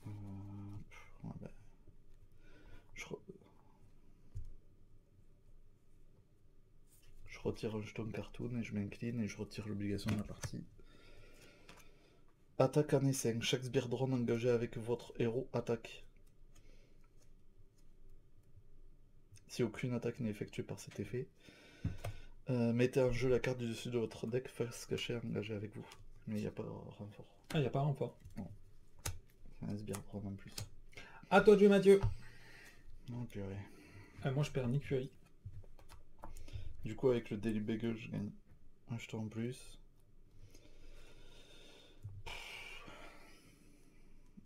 Ouais, bah, je, re- je retire un jeton cartoon et je m'incline et je retire l'obligation de la partie. Attaque en essaim. Chaque Spear Drone engagé avec votre héros attaque. Si aucune attaque n'est effectuée par cet effet, mettez en jeu la carte du dessus de votre deck face cachée engagée avec vous. Mais il n'y a pas de renfort. Ah, il n'y a pas renfort. Non. Un Spear Drone en plus. À toi de jouer, Mathieu. Oh purée. Moi je perds Nick Fury. Du coup, avec le Daily Bagel, je gagne un jeton en plus.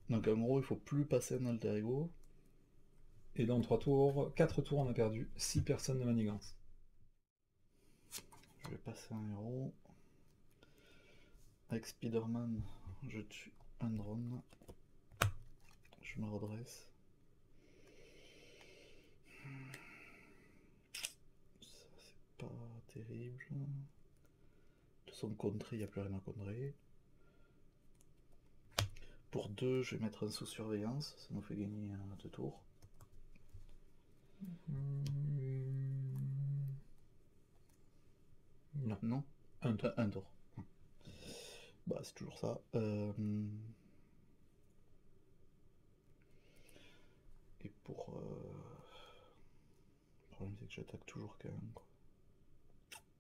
Donc en gros, il faut plus passer un alter ego. Et dans 3 tours, 4 tours on a perdu 6 personnes de manigance. Je vais passer un héros. Avec Spider-Man, je tue un drone. Je me redresse. Ça, c'est pas terrible. De son contré, il n'y a plus rien à contrer. Pour 2, je vais mettre un sous surveillance. Ça nous fait gagner 2 tours. Non, Non, un tour. un tour. Bah, c'est toujours ça. Et pour... Le problème, c'est que j'attaque toujours quand même, quoi.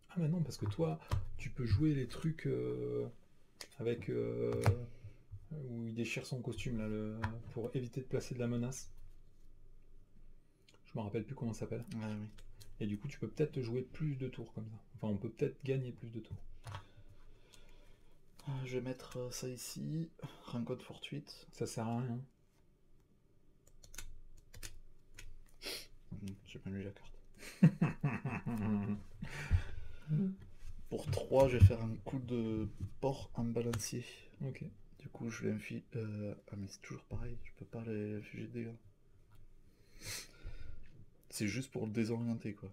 Ah mais non, parce que toi, tu peux jouer les trucs avec... où il déchire son costume là, pour éviter de placer de la menace. Je me rappelle plus comment ça s'appelle. Ah oui. Et du coup, tu peux peut-être jouer plus de tours comme ça. Enfin, on peut peut-être gagner plus de tours. Je vais mettre ça ici. Rencontre fortuite. Ça sert à rien. J'ai pas lu la carte. Pour 3, je vais faire un coup de porc en balancier. Ok. Du coup, je vais infiler. Ah, mais c'est toujours pareil, je peux pas les infliger de dégâts. C'est juste pour le désorienter, quoi.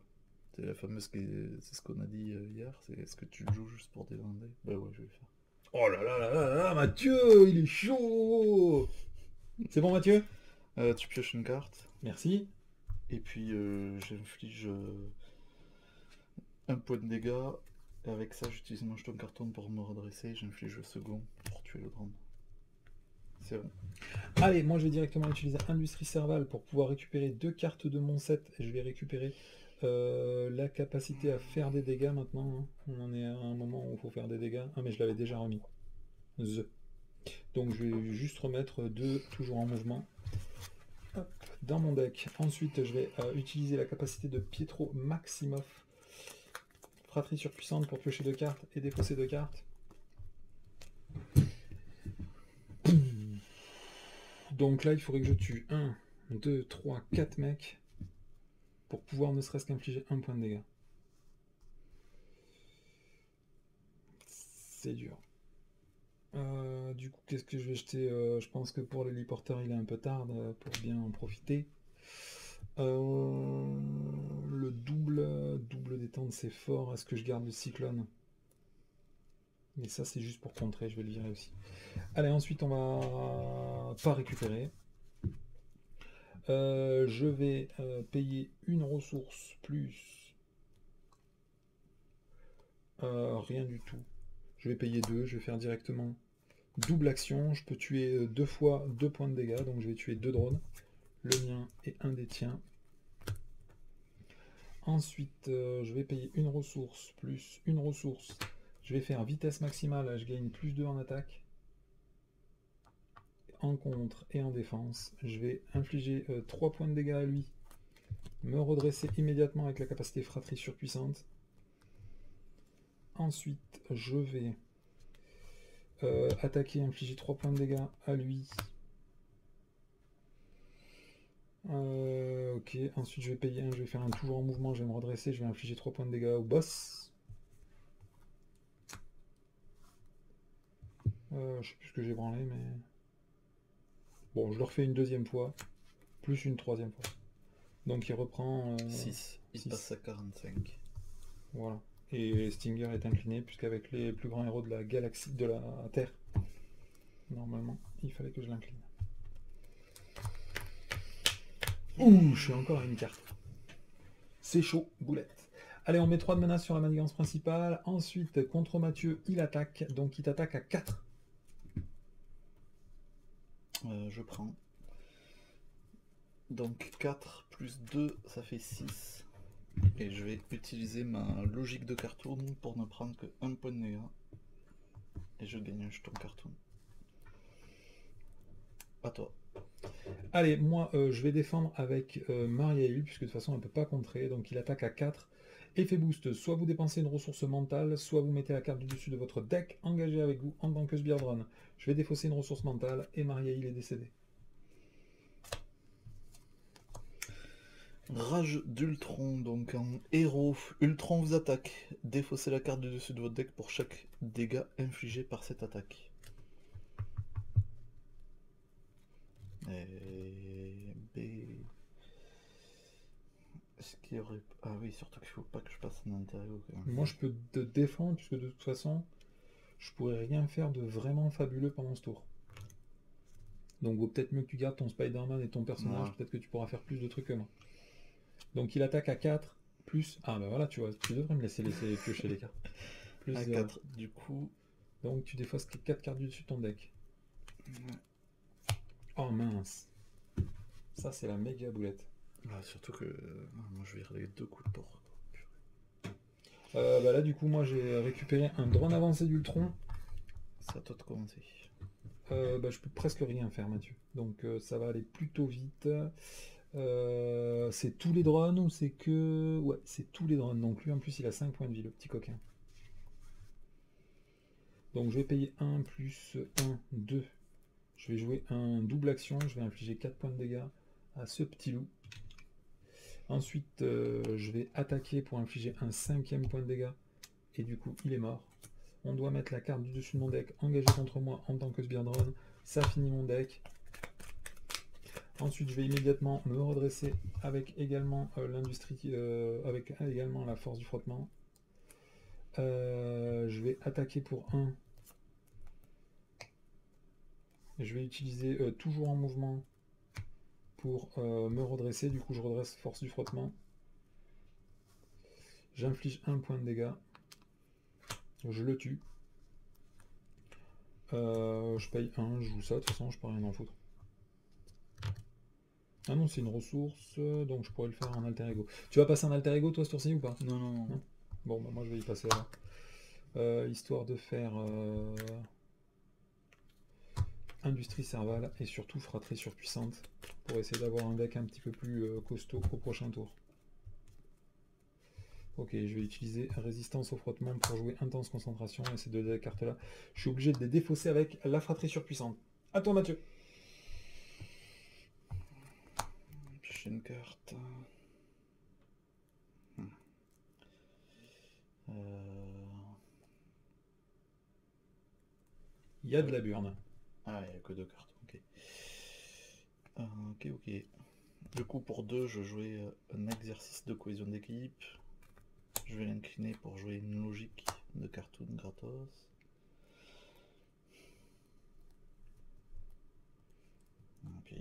C'est la fameuse. C'est ce qu'on a dit hier. C'est est-ce que tu le joues juste pour désorienter? Bah ouais, je vais le faire. Oh là là là là là, Mathieu, il est chaud. C'est bon, Mathieu? Tu pioches une carte. Merci. Et puis j'inflige un point de dégâts. Et avec ça, j'utilise mon jeton carton pour me redresser. J'inflige le second pour tuer le drone. C'est bon. Allez, moi je vais directement utiliser Industrie Serval pour pouvoir récupérer 2 cartes de mon set. Et je vais récupérer la capacité à faire des dégâts maintenant. Hein. On en est à un moment où il faut faire des dégâts. Ah mais je l'avais déjà remis. Donc je vais juste remettre 2 toujours en mouvement. Hop, dans mon deck. Ensuite je vais utiliser la capacité de Pietro Maximoff. Fratrie surpuissante pour piocher 2 cartes et défausser 2 cartes. Donc là, il faudrait que je tue 1, 2, 3, 4 mecs pour pouvoir ne serait-ce qu'infliger un point de dégâts. C'est dur. Du coup, qu'est-ce que je vais jeter? Je pense que pour l'héliporteur, il est un peu tard pour bien en profiter. Le double détente, c'est fort. Est-ce que je garde le cyclone? Mais ça, c'est juste pour contrer, je vais le virer aussi. Allez, ensuite, on va pas récupérer. Je vais payer une ressource plus rien du tout. Je vais payer 2, je vais faire directement double action. Je peux tuer 2 fois 2 points de dégâts, donc je vais tuer 2 drones, le mien et un des tiens. Ensuite, je vais payer une ressource plus une ressource. Je vais faire vitesse maximale, je gagne plus 2 en attaque. En contre et en défense, je vais infliger 3 points de dégâts à lui, me redresser immédiatement avec la capacité fratrie surpuissante. Ensuite, je vais Attaquer, infliger 3 points de dégâts à lui. Ok, ensuite je vais payer un, je vais faire un toujours en mouvement, je vais me redresser, je vais infliger 3 points de dégâts au boss. Je sais plus ce que j'ai branlé, mais... Bon, je le refais une deuxième fois, plus une troisième fois. Donc il reprend... 6, il 6. passe à 45. Voilà. Et Stinger est incliné, puisqu'avec les plus grands héros de la galaxie, de la Terre, normalement, il fallait que je l'incline. Ouh, je suis encore à une carte. C'est chaud, boulette. Allez, on met 3 de menaces sur la manigance principale. Ensuite, contre Mathieu, il attaque. Donc il t'attaque à 4. Je prends. Donc 4 plus 2, ça fait 6. Et je vais utiliser ma logique de cartoon pour ne prendre que 1 point de dégâts. Et je gagne un jeton cartoon. À toi. Allez, moi, je vais défendre avec Mariaïl, puisque de toute façon, elle ne peut pas contrer. Donc il attaque à 4. Effet boost, soit vous dépensez une ressource mentale, soit vous mettez la carte du dessus de votre deck engagée avec vous en tant que Sbirdron. Je vais défausser une ressource mentale et Mariaïl est décédé. Rage d'Ultron, donc en héros. Ultron vous attaque. Défaussez la carte du dessus de votre deck pour chaque dégât infligé par cette attaque. Et B. Est-ce qu'il y aurait... Ah oui, surtout qu'il faut pas que je passe en intérieur. Moi, je peux te défendre, puisque de toute façon, je pourrais rien faire de vraiment fabuleux pendant ce tour. Donc, vaut peut-être mieux que tu gardes ton Spider-Man et ton personnage, Ouais. peut-être que tu pourras faire plus de trucs que moi. Donc, il attaque à 4, plus... Ah, bah voilà, tu vois, tu devrais me laisser piocher les cartes. Plus À 0. 4, du coup... Donc, tu défausses 4 cartes du dessus de ton deck. Ouais. Oh, mince. Ça, c'est la méga boulette. Ah, surtout que... moi, je vais relever 2 coups de porc. Bah là, du coup, moi, j'ai récupéré un drone avancé d'Ultron. C'est à toi de commencer. Bah, je peux presque rien faire, Mathieu. Donc, ça va aller plutôt vite. C'est tous les drones ou c'est que... Ouais, c'est tous les drones. Donc lui en plus il a 5 points de vie, le petit coquin. Donc je vais payer 1 plus 1, 2. Je vais jouer un double action, je vais infliger 4 points de dégâts à ce petit loup. Ensuite je vais attaquer pour infliger un 5e point de dégâts. Et du coup il est mort. On doit mettre la carte du dessus de mon deck engagée contre moi en tant que Sbirdron. Ça finit mon deck. Ensuite, je vais immédiatement me redresser avec également l'industrie, avec également la force du frottement. Je vais attaquer pour 1. Je vais utiliser toujours en mouvement pour me redresser. Du coup, je redresse force du frottement. J'inflige 1 point de dégâts. Je le tue. Je paye 1, je joue ça. De toute façon, je peux rien en foutre. Ah non, c'est une ressource, donc je pourrais le faire en alter ego. Tu vas passer en alter ego toi ce tour-ci ou pas? Non, non, non. Non. Bon, bah moi je vais y passer alors. Histoire de faire industrie servale et surtout fratrie surpuissante pour essayer d'avoir un deck un petit peu plus costaud au prochain tour. Ok, je vais utiliser résistance au frottement pour jouer intense concentration et ces deux cartes là, je suis obligé de les défausser avec la fratrie surpuissante. À toi Mathieu. J'ai une carte. Il y a de la burne. Ah, il n'y a que 2 cartes, ok. Ok. Du coup, pour 2, je jouais un exercice de cohésion d'équipe. Je vais l'incliner pour jouer une logique de cartoon gratos. Ok.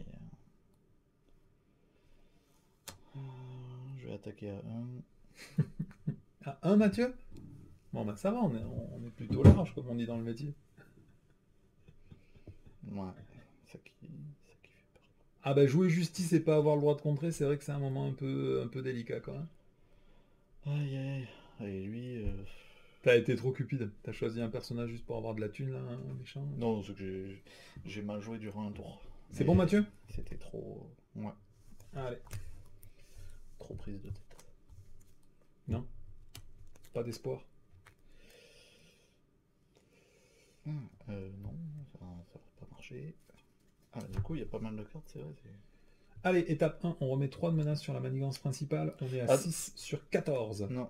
Je vais attaquer à 1. À 1 Mathieu? Bon bah ça va, on est plutôt large comme on dit dans le métier. Ouais, ça qui fait peur. Ah bah jouer justice et pas avoir le droit de contrer, c'est vrai que c'est un moment un peu délicat quand même. Aïe. Et lui... T'as été trop cupide, t'as choisi un personnage juste pour avoir de la thune là, un méchant. Non, c'est que j'ai mal joué durant un tour. C'est bon Mathieu? C'était trop... Ouais, Allez. trop prise de tête. Non. Pas d'espoir. Non, ça va pas marcher. Ah, du coup, il y a pas mal de cartes, c'est vrai. Allez, étape 1, on remet 3 de menaces sur la manigance principale. On est à Ah. 6 sur 14. Non.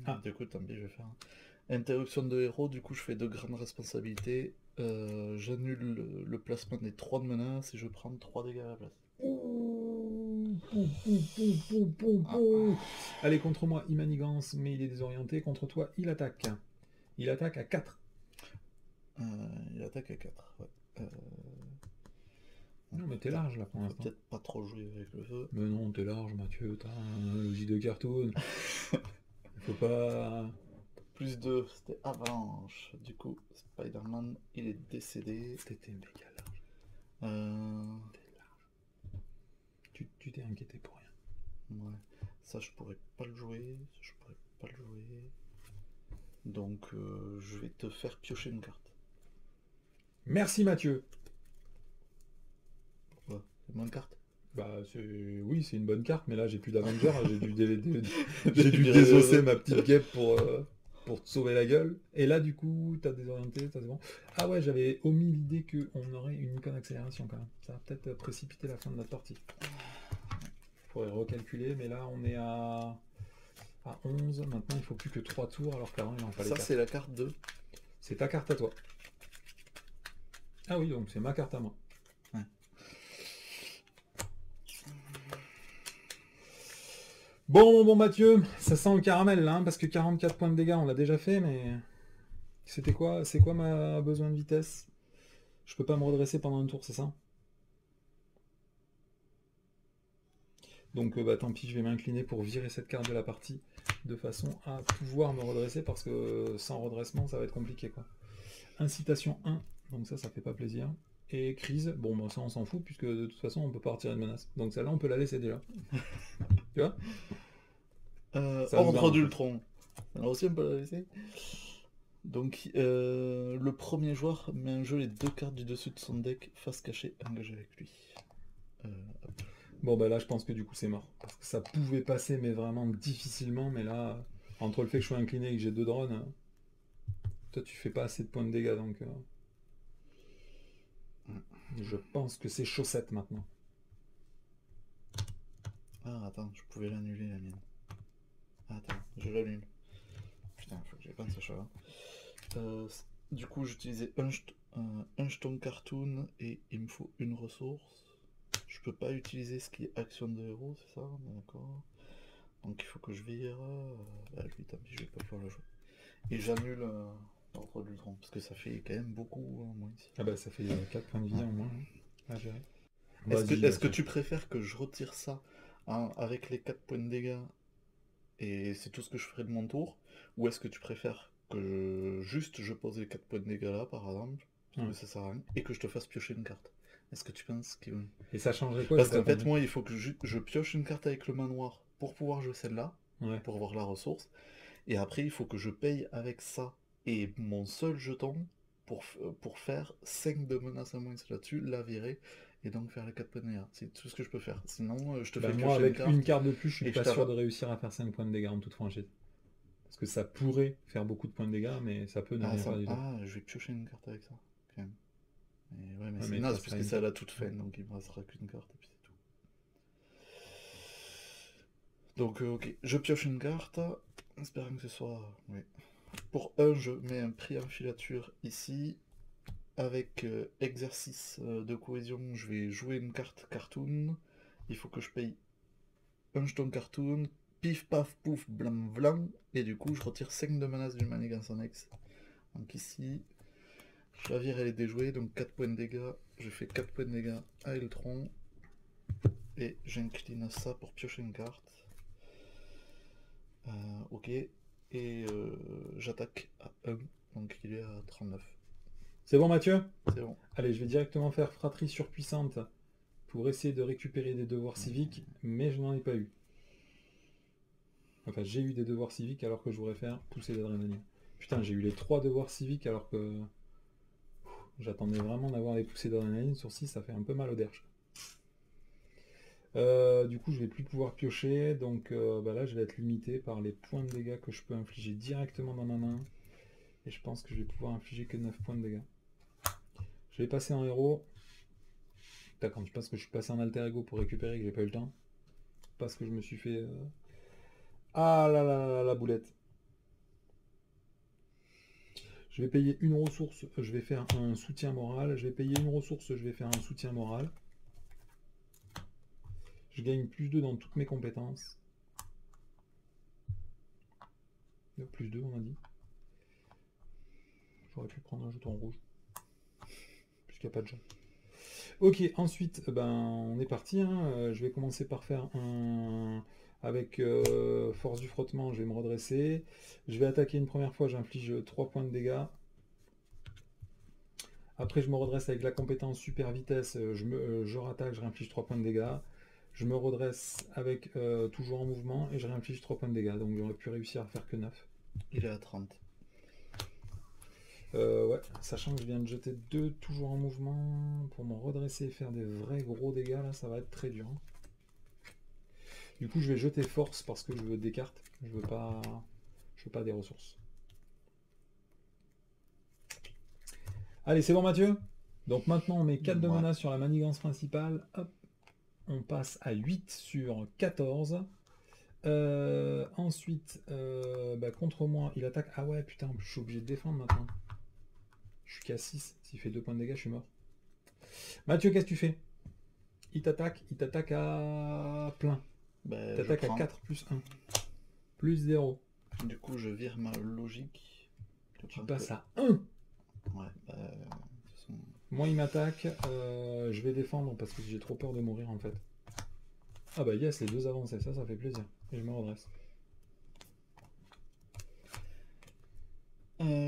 Ah. Du coup, tant pis, je vais faire interruption de héros. Du coup, je fais de grandes responsabilités. J'annule le placement des 3 de menaces et je prends 3 dégâts à la place. Allez, contre moi, il manigance, mais il est désorienté. Contre toi, il attaque. Il attaque à 4. Il attaque à 4. Ouais. Non, mais t'es large là pour On va l'instant. peut-être pas trop jouer avec le feu. Mais non, t'es large, Mathieu. T'as un logis de cartoon. Faut pas. Plus 2, c'était avalanche. Du coup, Spider-Man, il est décédé. T'étais méga large. Euh... Tu t'es inquiété pour rien. Ouais. Ça, je pourrais pas le jouer. Donc, je vais te faire piocher une carte. Merci Mathieu. Pourquoi? C'est moins de cartes? Bah oui, c'est une bonne carte, mais là j'ai plus d'Avenger, j'ai dû désosser ma petite guêpe pour te sauver la gueule. Et là du coup, t'as désorienté, ça c'est bon. Ah ouais, j'avais omis l'idée qu'on aurait une icône accélération quand même. Ça va peut-être précipiter la fin de notre partie. Faudrait recalculer, mais là on est à 11. Maintenant il faut plus que 3 tours, alors qu'avant il en fallait 4. Ça, c'est la carte 2. C'est ta carte à toi. Ah oui, donc c'est ma carte à moi. Ouais. Bon Mathieu, ça sent le caramel là, hein, parce que 44 points de dégâts on l'a déjà fait, mais c'était quoi? C'est quoi ma besoin de vitesse? Je peux pas me redresser pendant un tour, c'est ça? Donc bah tant pis, je vais m'incliner pour virer cette carte de la partie, de façon à pouvoir me redresser, parce que sans redressement ça va être compliqué quoi. Incitation 1, donc ça fait pas plaisir. Et crise, bon bah ça on s'en fout, puisque de toute façon on peut pas retirer de menace. Donc celle-là on peut la laisser déjà. Tu vois? Ordre d'Ultron. Alors aussi on peut la laisser. Donc le premier joueur met en jeu les 2 cartes du dessus de son deck, face cachée, engagée avec lui. Bon bah là je pense que du coup c'est mort. Parce que ça pouvait passer mais vraiment difficilement, mais là, entre le fait que je sois incliné et que j'ai 2 drones, toi tu fais pas assez de points de dégâts donc... Je pense que c'est chaussette maintenant. Ah attends, je pouvais l'annuler la mienne. Attends, je l'annule. Putain, faut que j'y pense à ça. Du coup j'utilisais un jeton cartoon et il me faut une ressource. Je peux pas utiliser ce qui est action de héros, c'est ça? D'accord. Donc il faut que je vire. Bah lui, tant pis, je vais pas pouvoir le jouer. Et j'annule l'ordre d'Ultron, parce que ça fait quand même beaucoup moins ici. Ah bah ça fait 4 points de vie en moins à gérer. Est-ce que tu préfères que je retire ça avec les 4 points de dégâts et c'est tout ce que je ferai de mon tour? Ou est-ce que tu préfères que je pose les 4 points de dégâts là par exemple, parce que ça sert à rien, et que je te fasse piocher une carte? Est-ce que tu penses que... Et ça changerait quoi? Parce qu'en fait moi il faut que je pioche une carte avec le manoir pour pouvoir jouer celle-là, ouais. pour avoir la ressource, et après il faut que je paye avec ça et mon seul jeton pour faire 5 de menaces à moins là-dessus, la virer, et donc faire les 4 points de dégâts. C'est tout ce que je peux faire. Sinon, je te fais piocher moi, avec une carte de plus, je suis pas sûr de réussir à faire 5 points de dégâts en toute franchise. Parce que ça pourrait faire beaucoup de points de dégâts, mais ça peut ne rien faire du tout. Ah, je vais piocher une carte avec ça, quand même. Mais ouais, mais c'est naze, puisque c'est à la toute fin, donc il me restera qu'une carte, et puis c'est tout. Donc, ok, je pioche une carte, espérant que ce soit... Oui. Pour 1, je mets un prix en filature ici. Avec exercice de cohésion, je vais jouer une carte cartoon. Il faut que je paye un jeton cartoon. Pif paf pouf blanc blanc. Et du coup, je retire 5 de menace du manigance annexe. Donc ici, je la vire, elle est déjouée. Donc 4 points de dégâts. Je fais 4 points de dégâts à Eltron. Et j'incline ça pour piocher une carte. Ok. Et j'attaque à 1. Donc il est à 39. C'est bon Mathieu? C'est bon. Allez, je vais directement faire fratrie surpuissante pour essayer de récupérer des devoirs civiques, mais je n'en ai pas eu. Enfin, j'ai eu des devoirs civiques alors que je voudrais faire pousser d'adrénaline. Putain, j'ai eu les 3 devoirs civiques alors que... J'attendais vraiment d'avoir les poussées d'adrénaline. Sur 6, ça fait un peu mal au derche. Du coup, je vais plus pouvoir piocher, donc là, je vais être limité par les points de dégâts que je peux infliger directement dans ma main. Et je pense que je vais pouvoir infliger que 9 points de dégâts. Je vais passer en héros. D'accord, je pense que je suis passé en alter ego pour récupérer, que j'ai pas eu le temps. Parce que je me suis fait... Ah là là là, la boulette. Je vais payer une ressource, je vais faire un soutien moral. Je vais payer une ressource, je vais faire un soutien moral. Je gagne plus 2 dans toutes mes compétences. Plus 2 on a dit. J'aurais pu prendre un jeton rouge. Puisqu'il n'y a pas de jeu. Ok, ensuite, ben, on est parti. Hein. Je vais commencer par faire un... Avec force du frottement, je vais me redresser. Je vais attaquer une première fois, j'inflige 3 points de dégâts. Après, je me redresse avec la compétence super vitesse, je rattaque, je réinflige 3 points de dégâts. Je me redresse avec toujours en mouvement et je réinflige 3 points de dégâts. Donc j'aurais pu réussir à faire que 9. Il est à 30. Ouais, sachant que je viens de jeter 2 toujours en mouvement pour me redresser et faire des vrais gros dégâts, là ça va être très dur. Du coup je vais jeter force parce que je veux des cartes, je veux pas des ressources. Allez, c'est bon Mathieu. Donc maintenant on met 4 de menace sur la manigance principale. Hop, on passe à 8 sur 14. Ensuite, bah, contre moi, il attaque. Ah ouais, putain, je suis obligé de défendre maintenant. Je suis qu'à 6. S'il fait 2 points de dégâts, je suis mort. Mathieu, qu'est-ce que tu fais? Il t'attaque à plein. Bah, Il t'attaque à 4 plus 1. Plus 0. Du coup, je vire ma logique. Tu passes à 1. Ouais, bah, de toute façon... Moi, il m'attaque. Je vais défendre parce que j'ai trop peur de mourir en fait. Ah bah yes, les 2 avancées, ça fait plaisir. Et je me redresse.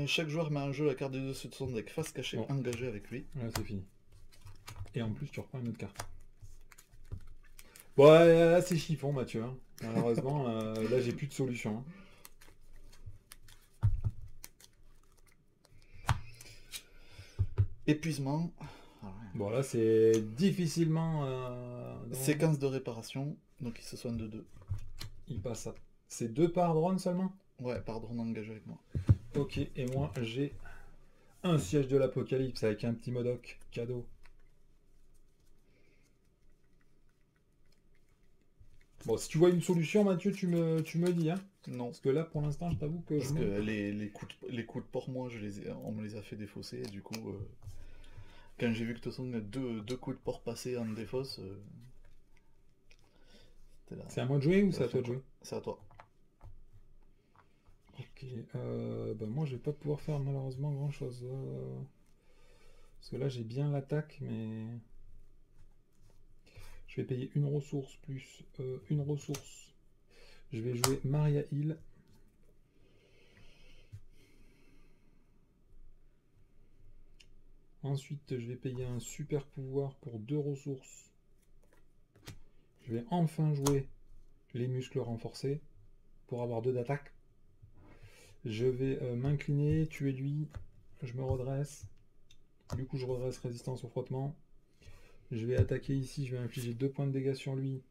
Chaque joueur met en jeu la carte du dessus de son deck face cachée engagée avec lui. Ouais, c'est fini. Et en plus, tu reprends une autre carte. Bon, là, c'est chiffon, Mathieu. Hein. Malheureusement, là, j'ai plus de solution. Hein. Épuisement. Bon, là, c'est difficilement... Séquence de réparation. Donc, il se soigne de 2. Il passe à... C'est 2 par drone seulement? Ouais, par drone engagé avec moi. Ok, et moi, j'ai un siège de l'apocalypse avec un petit modoc. Cadeau. Bon, si tu vois une solution, Mathieu, tu me dis. Hein. Non. Parce que là, pour l'instant, je t'avoue que... Parce que les coups de port, moi, on me les a fait défausser. Et du coup, quand j'ai vu que de toute façon, deux coups de port passés en défausse... C'est à moi de jouer ou c'est à toi de jouer? C'est à toi. Ok, bah moi je vais pas pouvoir faire malheureusement grand chose. Parce que là j'ai bien l'attaque, mais je vais payer une ressource plus une ressource. Je vais jouer Maria Hill. Ensuite je vais payer un super pouvoir pour 2 ressources. Je vais enfin jouer les muscles renforcés pour avoir 2 d'attaque. Je vais m'incliner, tuer lui, je me redresse. Du coup je redresse résistance au frottement. Je vais attaquer ici, je vais infliger 2 points de dégâts sur lui.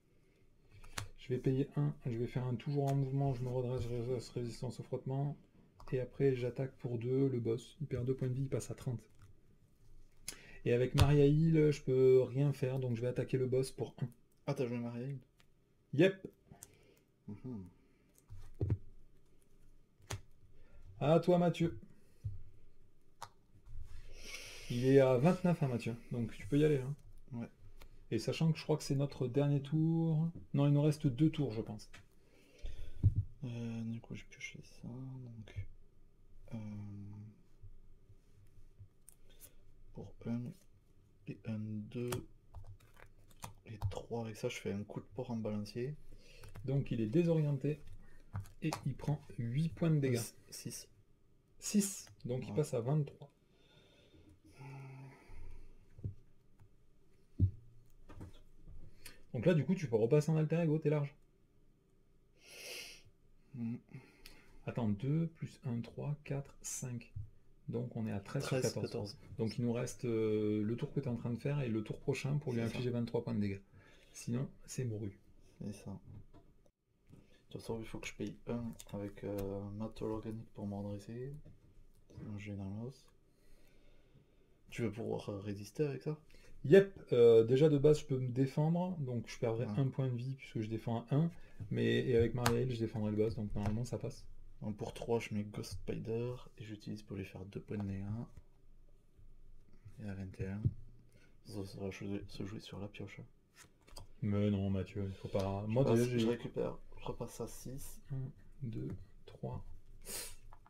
Je vais payer 1, je vais faire un toujours en mouvement, je me redresse, résistance au frottement. Et après j'attaque pour 2, le boss. Il perd 2 points de vie, il passe à 30. Et avec Maria Hill, je peux rien faire, donc je vais attaquer le boss pour 1. Ah, t'as joué Maria Hill? Yep. À toi Mathieu. Il est à 29 hein, Mathieu, donc tu peux y aller. Hein. Ouais. Et sachant que je crois que c'est notre dernier tour. Non, il nous reste 2 tours, je pense. Du coup, j'ai pioché ça. Donc, pour 1 et 1, 2 et 3. Avec ça, je fais un coup de port en balancier. Donc, il est désorienté. Et il prend 8 points de dégâts. 6. 6. Donc, ouais. Il passe à 23. Donc là, du coup, tu peux repasser en alter ego, t'es large. Attends, 2 plus 1, 3, 4, 5. Donc on est à 13 sur 14. Donc il nous reste le tour que tu es en train de faire et le tour prochain pour lui infliger 23 points de dégâts. Sinon, c'est mouru. C'est ça. De toute façon, il faut que je paye 1 avec matos organique pour me redresser. Je vais dans l'os. Tu vas pouvoir résister avec ça? Yep, déjà de base je peux me défendre, donc je perdrai Ah. un point de vie puisque je défends à 1, et avec Maria Hill je défendrai le boss, donc normalement ça passe. Donc pour 3, je mets Ghost Spider et j'utilise pour lui faire 2 points de dégâts. Et à 21. Ça va se jouer sur la pioche. Mais non Mathieu, il faut pas... Je, Moi déjà je j'ai récupère, je repasse à 6 1, 2, 3,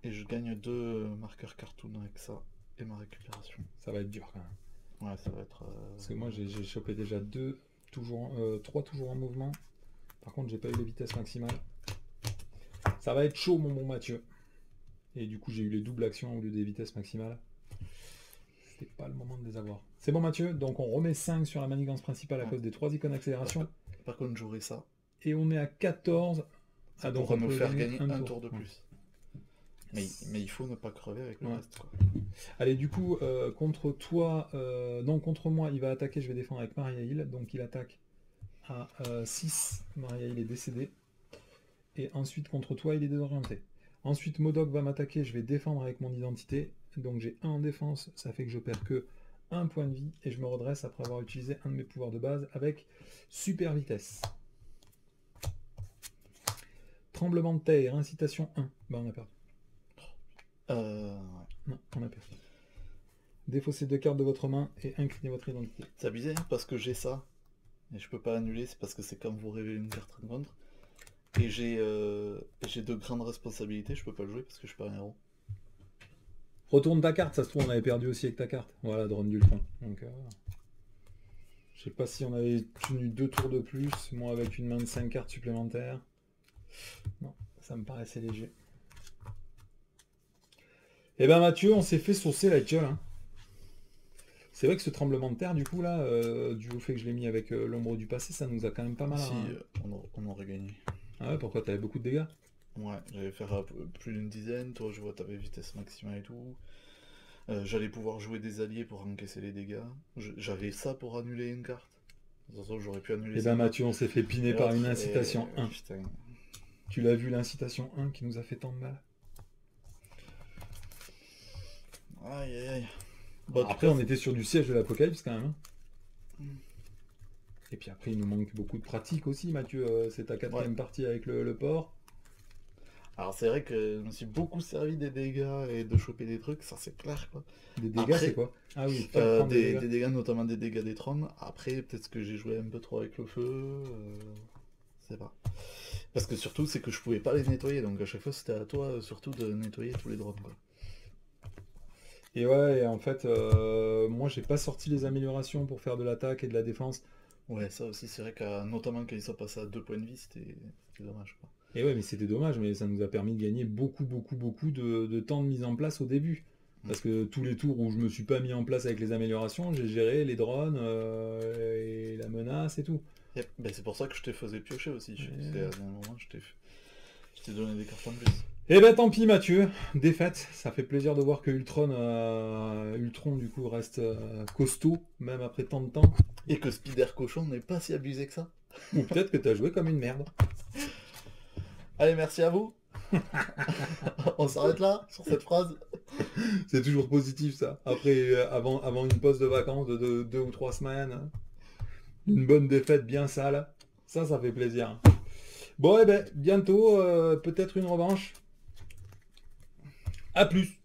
et je gagne 2 marqueurs cartoon avec ça et ma récupération. ça va être dur quand même. Ouais, ça va être... Parce que moi j'ai chopé déjà 3 toujours en mouvement. Par contre j'ai pas eu les vitesses maximales. Ça va être chaud mon bon Mathieu. Et du coup j'ai eu les doubles actions au lieu des vitesses maximales. C'était pas le moment de les avoir. C'est bon Mathieu, donc on remet 5 sur la manigance principale à cause des 3 icônes accélération. Par contre j'aurai ça. Et on est à 14. Ça donc pourra on nous peut faire gagner un tour. tour de plus. Mais il faut ne pas crever avec le reste, quoi. Allez, du coup, contre toi, non, contre moi, il va attaquer, je vais défendre avec Maria Hill. Donc il attaque à 6. Maria Hill est décédée. Et ensuite, contre toi, il est désorienté. Ensuite, Modok va m'attaquer, je vais défendre avec mon identité. Donc j'ai 1 en défense, ça fait que je perds que 1 point de vie. Et je me redresse après avoir utilisé un de mes pouvoirs de base avec super vitesse. Tremblement de terre, incitation 1. Bah on a perdu. Ouais. Non, on a perdu. Défaussez 2 cartes de votre main et inclinez votre identité. C'est abusé, hein, parce que j'ai ça. Et je peux pas annuler, c'est parce que c'est comme vous révélez une carte rencontre. Et j'ai de grandes responsabilités, je peux pas le jouer parce que je suis pas un héros. Retourne ta carte, ça se trouve on avait perdu aussi avec ta carte. Voilà, drone d'Ultron. Donc je sais pas si on avait tenu 2 tours de plus, moi avec une main de 5 cartes supplémentaires. Non, ça me paraissait léger. Et ben Mathieu, on s'est fait saucer la gueule. Hein. C'est vrai que ce tremblement de terre, du coup, là, dû au fait que je l'ai mis avec l'ombre du passé, ça nous a quand même pas mal. Si, hein. on aurait gagné. Ah ouais, pourquoi? T'avais beaucoup de dégâts? Ouais, j'allais faire plus d'une dizaine, toi je vois t'avais vitesse maximale et tout. J'allais pouvoir jouer des alliés pour encaisser les dégâts. J'avais ça pour annuler une carte. De toute façon, j'aurais pu annuler Et ça. ben Mathieu, on s'est fait piner Et par l'autre, une incitation 1. Putain. Tu l'as vu, l'incitation 1 qui nous a fait tant de mal. Aïe aïe aïe. Bon, après, on était sur du siège de l'Apocalypse quand même. Hein. Et puis après, il nous manque beaucoup de pratique aussi, Mathieu. C'est ta 4ème partie avec le port. Alors c'est vrai que je me suis beaucoup servi des dégâts et de choper des trucs, ça c'est clair quoi. Des dégâts, c'est quoi? Ah oui, des dégâts, notamment des dégâts des trônes. Après, peut-être que j'ai joué un peu trop avec le feu. Je sais pas. Parce que surtout, c'est que je pouvais pas les nettoyer, donc à chaque fois c'était à toi surtout de nettoyer tous les drones quoi. Et ouais, et en fait, moi j'ai pas sorti les améliorations pour faire de l'attaque et de la défense. Ouais, ça aussi, c'est vrai que notamment quand ils sont passés à 2 points de vie, c'était dommage quoi. Et ouais, mais c'était dommage, mais ça nous a permis de gagner beaucoup de temps de mise en place au début. Parce que tous les tours où je me suis pas mis en place avec les améliorations, j'ai géré les drones et la menace et tout. Yep. Ben, c'est pour ça que je te faisais piocher aussi. C'est à un moment, je t'ai donné des cartes en plus. Eh ben tant pis Mathieu, défaite. Ça fait plaisir de voir que Ultron du coup reste costaud, même après tant de temps. Et que Spider Cochon n'est pas si abusé que ça. Ou peut-être que t'as joué comme une merde. Allez, merci à vous. On s'arrête là, sur cette phrase. C'est toujours positif ça. Après, avant une pause de vacances de 2 ou 3 semaines, une bonne défaite bien sale, ça fait plaisir. Bon, eh ben, bientôt, peut-être une revanche. A plus.